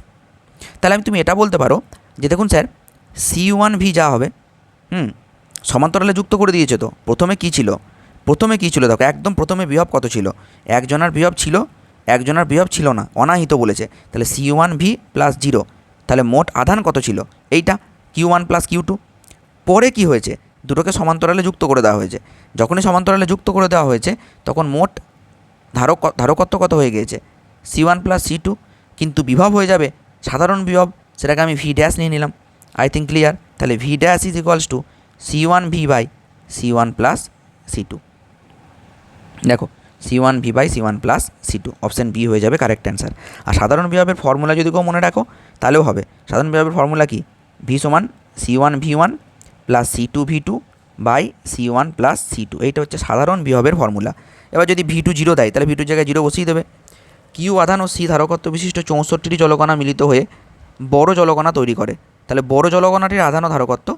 তাহলে তুমি এটা বলতে পারো যে দেখুন স্যার C1V যা হবে, সমান্তরালে যুক্ত করে দিয়েছে, তো প্রথমে কী ছিল? প্রথমে কী ছিল দেখো, একদম প্রথমে বিভব কত ছিল, একজনের বিভব ছিল, একজনের বিভব ছিল না, অনাহিত বলেছে, তাহলে C1V প্লাস 0, তাহলে মোট আধান কত ছিল এইটা Q1 প্লাস Q2। পরে কি হয়েছে, দুটোকে সমান্তরালে যুক্ত করে দেওয়া হয়েছে, যখনই সমান্তরালে যুক্ত করে দেওয়া হয়েছে তখন মোট ধারকত্ব কত হয়ে গিয়েছে C1 প্লাস C2, কিন্তু বিভব হয়ে যাবে সাধারণ বিভব, সেটাকে আমি V ড্যাশ নিয়ে নিলাম। I think clear. তাহলে V dash is equals to C1V by C1 plus C2। দেখো C1V by C1 plus C2, option B হয়ে যাবে কারেক্ট অ্যান্সার। আর সাধারণ বিভবের ফর্মুলা যদি কেউ মনে রাখো তাহলেও হবে। সাধারণ বিভবের ফর্মুলা কি, V সমান C1V1 plus C2V2 by C1 plus C2, এইটা হচ্ছে সাধারণ বিভবের ফর্মুলা। এবার যদি V2 0 দেয় তাহলে V2 জায়গায় 0 বসিয়ে দেবে। কিউ আধান ও সি ধারকত্ব বিশিষ্ট 64টি জলকণা মিলিত হয়ে বড় জলকণা তৈরি করে, তাহলে বড় জলকণাটির আধান ও ধারকত্ব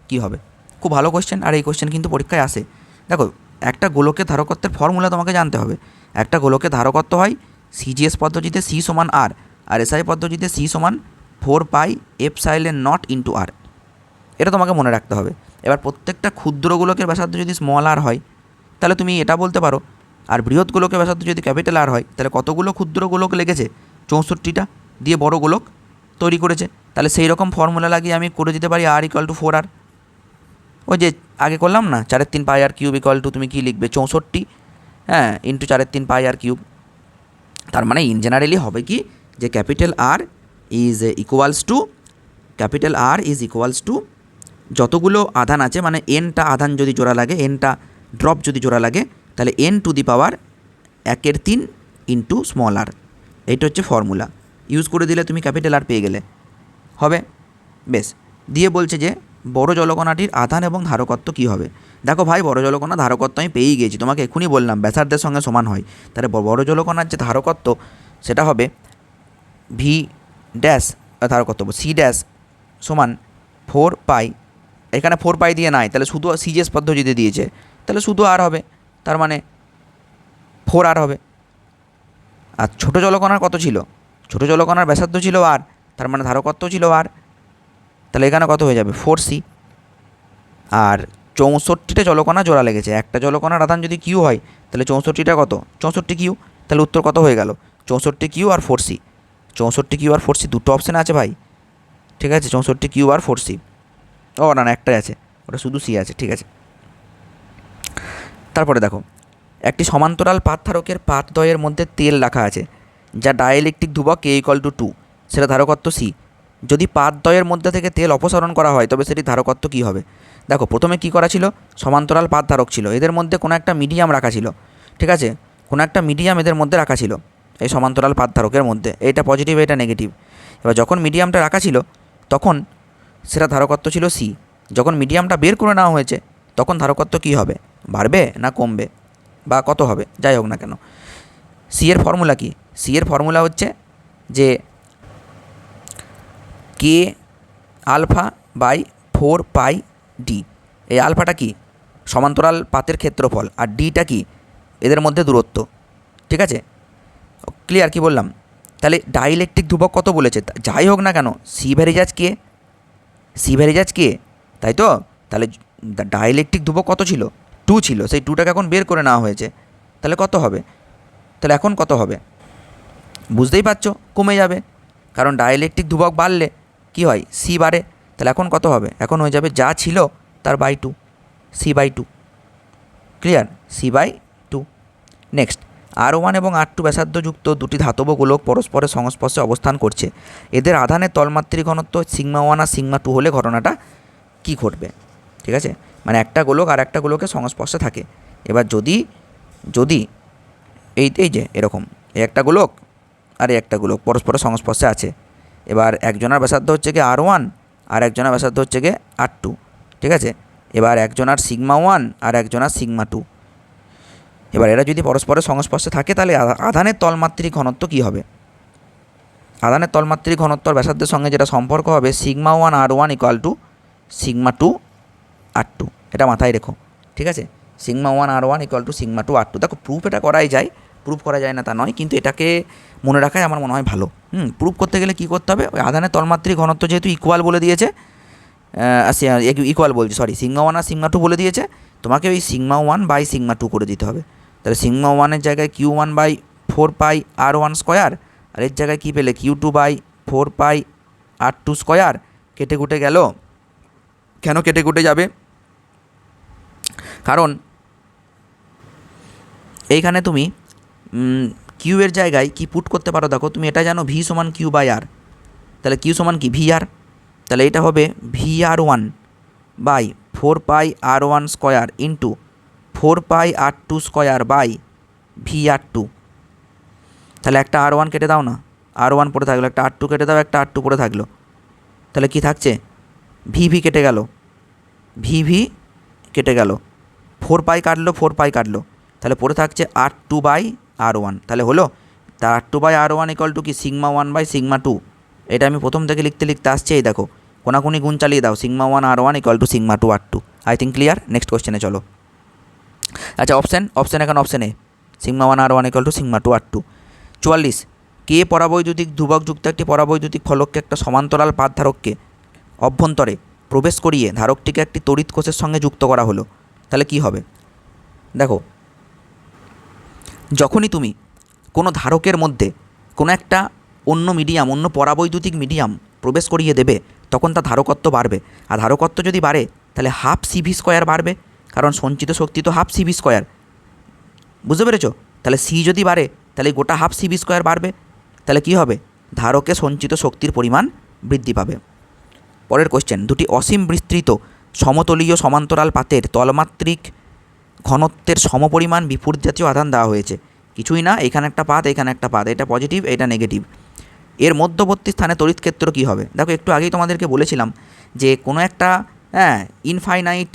কী হবে? খুব ভালো কোশ্চেন, আর এই কোশ্চেন কিন্তু পরীক্ষায় আসে। দেখো একটা গোলকের ধারকত্বের ফর্মুলা তোমাকে জানতে হবে। একটা গোলকের ধারকত্ব হয় সিজিএস পদ্ধতিতে C সমান R, আর এসআই পদ্ধতিতে C সমান 4 pi epsilon not into R, এটা তোমাকে মনে রাখতে হবে। এবার প্রত্যেকটা ক্ষুদ্র গোলকের ব্যাসার্ধ যদি স্মল r হয় তাহলে তুমি এটা বলতে পারো, আর বৃহৎ গোলকের ব্যাসার্ধ যদি ক্যাপিটাল R হয় তাহলে কতগুলো ক্ষুদ্র গোলক লেগেছে, 64টা দিয়ে বড় গোলক তৈরি করেছে। তাহলে সেই রকম ফর্মুলা লাগিয়ে আমি করে দিতে পারি R ইকুয়াল টু 4R। ওই যে আগে করলাম না 4/3 pi r cube equal two তুমি কী লিখবে 64, হ্যাঁ, ইন্টু 4/3 পাই আর কিউব। তার মানে ইন জেনারেলি হবে কি যে capital R is equals two যতগুলো আধান আছে, মানে এনটা আধান যদি জোড়া লাগে, এনটা ড্রপ যদি জোড়া লাগে, তাহলে n two the power 1/3 into small r, এইটা হচ্ছে ফর্মুলা। ইউজ করে দিলে তুমি ক্যাপিটাল R পেয়ে গেলে হবে। বেশ, দিয়ে বলছে যে বড় জলকণাটির আধান এবং ধারকত্ব কী হবে। দেখো ভাই, বড় জলকণা ধারকত্ব আমি পেয়েই গিয়েছি, তোমাকে এক্ষুনি বললাম ব্যাসার্ধের সঙ্গে সমান হয়। তাহলে বড় জলকণার যে ধারকত্ব সেটা হবে V ড্যাশ, ধারকত্ব C ড্যাশ সমান 4 পাই, এখানে 4 পাই দিয়ে নাই, তাহলে শুধু সিজিএস পদ্ধতিতে দিয়েছে, তাহলে শুধু আর হবে, তার মানে 4R হবে। আর ছোটো জলকণার কত ছিল, ছোটো জলকণার ব্যাসার্ধ ছিল R, তার মানে ধারকত্ব ছিল R, তাহলে এখানে কত হয়ে যাবে 4C। আর 64টা জলকণা জোড়া লেগেছে, একটা জলকণার আধান যদি কিউ হয় তাহলে 64টা কত 64 কিউ, তাহলে উত্তর কত হয়ে গেল 64 Q R 4C। 64 Q R 4C দুটো অপশান আছে ভাই, ঠিক আছে, 64 কিউ আর 4C। ও না না, একটাই আছে, ওটা শুধু সি আছে, ঠিক আছে। তারপরে দেখো, একটি সমান্তরাল পাতধারকের পাতদ্বয়ের মধ্যে তেল রাখা আছে যা ডাইইলেকট্রিক ধ্রুবক K = 2, সেটা ধারকত্ব C। যদি পাতদ্বয়ের মধ্যে থেকে তেল অপসারণ করা হয় তবে সেটি ধারকত্ব কী হবে? দেখো প্রথমে কি করা ছিল, সমান্তরাল পাতধারক ছিল, এদের মধ্যে কোনো একটা মিডিয়াম রাখা ছিল, ঠিক আছে, কোনো একটা মিডিয়াম এদের মধ্যে রাখা ছিল, এই সমান্তরাল পাতধারকের মধ্যে, এইটা পজিটিভ এটা নেগেটিভ। এবার যখন মিডিয়ামটা রাখা ছিল তখন সেটা ধারকত্ব ছিল C। যখন মিডিয়ামটা বের করে নেওয়া হয়েছে তখন ধারকত্ব কী হবে, বাড়বে না কমবে বা কত হবে, যাই হোক না কেন। সি এর ফর্মুলা কি, সি এর ফর্মুলা হচ্ছে যে K alpha by 4 pi D। এই আলফাটা কি সমান্তরাল পাতের ক্ষেত্রফল, আর ডিটা কি এদের মধ্যে দূরত্ব, ঠিক আছে, ক্লিয়ার কি বললাম? তাহলে ডাইইলেকট্রিক ধ্রুবক কত বলেছে, যাই হোক না কেন সি ভ্যারিজাজ কে, তাই তো? তাহলে ডাইইলেকট্রিক ধ্রুবক কত ছিল, 2 ছিল, সেই 2টাকে এখন বের করে নেওয়া হয়েছে, তাহলে কত হবে, তাহলে এখন কত হবে বুঝতেই পারছো, কমে যাবে, কারণ ডাইইলেকট্রিক ধ্রুবক বাড়লে কি হয়, সি বাড়ে, তাহলে এখন কত হবে, এখন হয়ে যাবে যা ছিল তার by 2, C/2, clear, C/2। Next, R1 এবং R2 ব্যাসার্ধযুক্ত দুটি ধাতব গোলক পরস্পরের সংস্পর্শে অবস্থান করছে, এদের আধানের তলমাত্রিক ঘনত্ব σ1 আর σ2 হলে ঘটনাটা কি ঘটবে, ঠিক আছে, মানে একটা গোলক আর একটা গোলকের সংস্পর্শে থাকে। এবার যদি এই যে এরকম এই একটা গোলক আর এই একটা গোলক পরস্পরের সংস্পর্শে আছে, এবার একজনের ব্যাসার্ধ হচ্ছে গিয়ে R1 আর একজনের ব্যাসার্ধ হচ্ছে গিয়ে R2, ঠিক আছে, এবার একজনের σ1 আর একজনের σ2, এবার এরা যদি পরস্পরের সংস্পর্শে থাকে তাহলে আধানের তলমাত্রিক ঘনত্ব কী হবে, আধানের তলমাত্রিক ঘনত্বর ব্যাসার্ধের সঙ্গে যেটা সম্পর্ক হবে σ1 R1 = σ2 R2, এটা মাথায় রেখো, ঠিক আছে, σ1 R1 = σ2 R2। দেখো প্রুফ এটা করাই যায়, প্রুফ করা যায় না তা নয়, কিন্তু এটাকে মনে রাখাই আমার মনে হয় ভালো। প্রুফ করতে গেলে কী করতে হবে, ওই আধানের তলমাত্রিক ঘনত্ব যেহেতু ইকুয়াল বলে দিয়েছে, ইকুয়াল বলছি, সরি, সিগমা ওয়ান আর সিগমা টু বলে দিয়েছে, তোমাকে ওই sigma one by sigma two করে দিতে হবে। তাহলে সিগমা ওয়ানের জায়গায় Q one by 4 pi r one square, আর এর জায়গায় কী পেলে Q two by 4 pi r two square. কেটে কুটে গেল। কেন কেটে কুটে যাবে? কারণ এইখানে তুমি কিউ এর জায়গায় কি পুট করতে পারো, দেখো তুমি এটা জানো ভি সমান কিউ বাই আর, তাহলে কিউ সমান কি ভি আর, তাহলে এটা হবে V r one by 4 pi r one square into 4 pi r two square by V r two. তাহলে একটা আর ওয়ান কেটে দাও না, আর ওয়ান পড়ে থাকলো, একটা আর টু কেটে দাও, একটা আর টু পড়ে থাকলো, তাহলে কি থাকছে ভি ভি কেটে গেল, ভি ভি কেটে গেল, 4 পাই কাটলো, 4 পাই কাটলো, তাহলে পড়ে থাকছে r two by r one. তাহলে হলো তা r two by r one equal to কি sigma one by sigma two. এটা আমি প্রথম থেকে লিখতে লিখতে আসছি, এই দেখো কোনাকুনি গুণ চালিয়ে দাও, sigma one r one equal to sigma two r two. I think clear. Next কোশ্চেনে চলো। আচ্ছা, অপশান এখন option A sigma one r one equal to sigma two r two. 44, K পরাবৈদ্যুতিক ধ্রুবকযুক্ত একটি পরাবৈদ্যুতিক ফলককে একটা সমান্তরাল পাত ধারককে অভ্যন্তরে প্রবেশ করিয়ে ধারকটিকে একটি তড়িৎ কোষের সঙ্গে যুক্ত করা হলো। তাহলে কি হবে? দেখো, যখনই তুমি কোনো ধারকের মধ্যে কোনো একটা অন্য মিডিয়াম, অন্য পরাবৈদ্যুতিক মিডিয়াম প্রবেশ করিয়ে দেবে, তখন তার ধারকত্ব বাড়বে। আর ধারকত্ব যদি বাড়ে তাহলে হাফ সিভি স্কোয়ার বাড়বে, কারণ সঞ্চিত শক্তি তো হাফ সিভি স্কোয়ার। বুঝতে পেরেছো? তাহলে সি যদি বাড়ে তাহলে গোটা হাফ সিভি স্কোয়ার বাড়বে। তাহলে কি হবে? ধারকে সঞ্চিত শক্তির পরিমাণ বৃদ্ধি পাবে। পরের কোশ্চেন, দুটি অসীম বিস্তৃত সমতলীয় সমান্তরাল পাতের তলমাত্রিক ঘনত্বের সমপরিমাণ বিপরীত জাতীয় আধান দেওয়া হয়েছে। কিছুই না, এখানে একটা পাত, এখানে একটা পাত, এটা পজিটিভ, এটা নেগেটিভ। এর মধ্যবর্তী স্থানে তড়িৎ ক্ষেত্র কী হবে? দেখো, একটু আগেই তোমাদেরকে বলেছিলাম যে কোনো একটা ইনফাইনাইট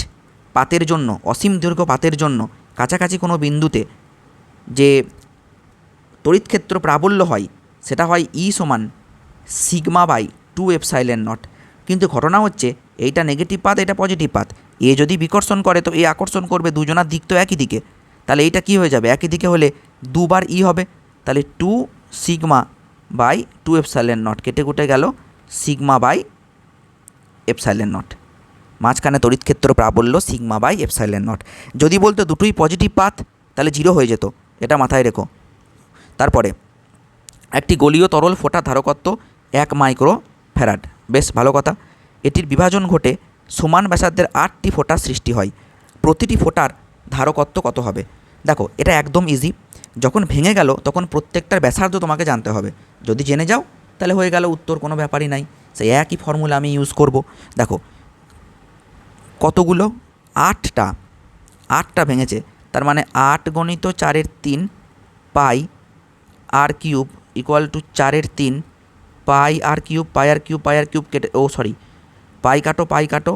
পাতের জন্য, অসীম দৈর্ঘ্য পাতের জন্য কাছাকাছি কোনো বিন্দুতে যে তড়িৎ ক্ষেত্র প্রাবল্য হয় সেটা হয় ই সমান সিগমা বাই 2 এপসাইলন নট। কিন্তু ঘটনা হচ্ছে এইটা নেগেটিভ পাত, এটা পজিটিভ পাত। এ যদি বিকর্ষণ করে তো এ আকর্ষণ করবে, দুজনার দিক তো একই দিকে। তাহলে এইটা কী হয়ে যাবে? একই দিকে হলে দুবার ই হবে, তাহলে 2 সিগমা বাই 2 এপসাইলন নট, কেটে কুটে গেল সিগমা বাই এপসাইলন নট। মাঝখানে তড়িৎ ক্ষেত্র প্রাবল্য সিগমা বাই এপসাইলন নট। যদি বলতো দুটোই পজিটিভ পাত তাহলে 0 হয়ে যেত, এটা মাথায় রেখো। তারপরে একটি গলীয় তরল ফোঁটা ধারকত্ব 1 মাইক্রো ফ্যারাড, বেশ ভালো কথা। এটির বিভাজন ঘটে সমান ব্যাসার্ধের 8টি ফোঁটার সৃষ্টি হয়। প্রতিটি ফোঁটার ধারকত্ব কত হবে? দেখো, এটা একদম ইজি। যখন ভেঙে গেল তখন প্রত্যেকটার ব্যাসার্ধ তোমাকে জানতে হবে। যদি জেনে যাও তাহলে হয়ে গেল উত্তর, কোনো ব্যাপারই নাই। সেই একই ফর্মুলা আমি ইউজ করব। দেখো কতগুলো, 8টা ভেঙেছে, তার মানে 8 গণিত 4/3 pi r cube equal to 4/3 pi r cube, pi r cube কেটে, পাই কাটো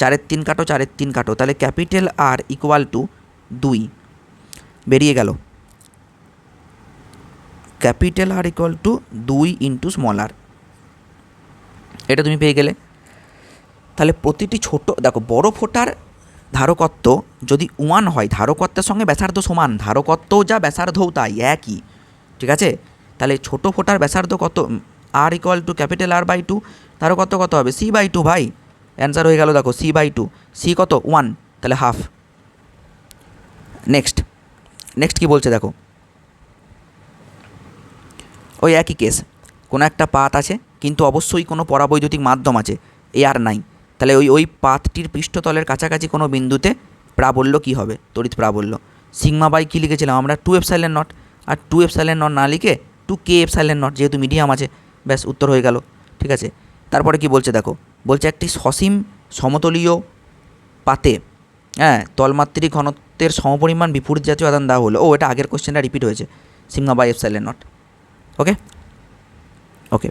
4/3 কাটো 4/3 কাটো, তাহলে ক্যাপিটাল আর ইকুয়াল টু 2 বেরিয়ে গেল। Capital R equal to 2 into small r, এটা তুমি পেয়ে গেলে। তাহলে প্রতিটি ছোট, দেখো বড় ফোঁটার ধারকত্ব যদি 1 হয়, ধারকত্বের সঙ্গে ব্যাসার্ধ সমান, ধারকত্বও যা ব্যাসার্ধও তাই একই, ঠিক আছে? তাহলে ছোট ফোঁটার ব্যাসার্ধ কত? R equal to capital R by 2, ধারকত্ব কত হবে? সি বাই 2 ভাই। অ্যান্সার হয়ে গেল, দেখো সি বাই 2। সি কত? 1, তাহলে হাফ। নেক্সট কি বলছে দেখো, ওই একই কেস, কোনো একটা পাত আছে কিন্তু অবশ্যই কোনো পরাবৈদ্যুতিক মাধ্যম আছে, এ আর নাই। তাহলে ওই পাতটির পৃষ্ঠতলের কাছাকাছি কোনো বিন্দুতে প্রাবল্য কী হবে? তড়িৎ প্রাবল্য। সিগমা বাই কী লিখেছিলাম আমরা? 2 এপসাইলন নট। আর 2 এপসাইলন নট না লিখে 2k এপসাইলন নট, যেহেতু মিডিয়াম আছে, ব্যাস উত্তর হয়ে গেল, ঠিক আছে? তারপরে কি বলছে দেখো, বলছে একটি সসীম সমতলীয় পাতে তলমাত্রিক ঘনত্বের সমপরিমাণ বিপরীত জাতীয় আধান দেওয়া হলো। এটা আগের কোশ্চেনটা রিপিট হয়েছে, সিগমা বাই এপসাইলন নট। ওকে,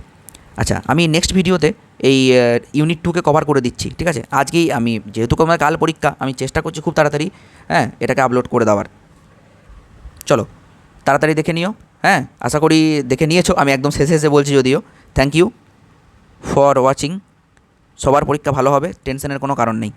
আচ্ছা, আমি নেক্সট ভিডিওতে এই ইউনিট 2কে কভার করে দিচ্ছি, ঠিক আছে? আজকেই আমি, যেহেতু আমার কাল পরীক্ষা, আমি চেষ্টা করছি খুব তাড়াতাড়ি এটাকে আপলোড করে দেওয়ার। চলো তাড়াতাড়ি দেখে নিও। আশা করি দেখে নিয়েছো, আমি একদম শেষে বলছি যদিও। Thank you for watching. সবার পরীক্ষা ভালো হবে, টেনশনের কোনো কারণ নেই।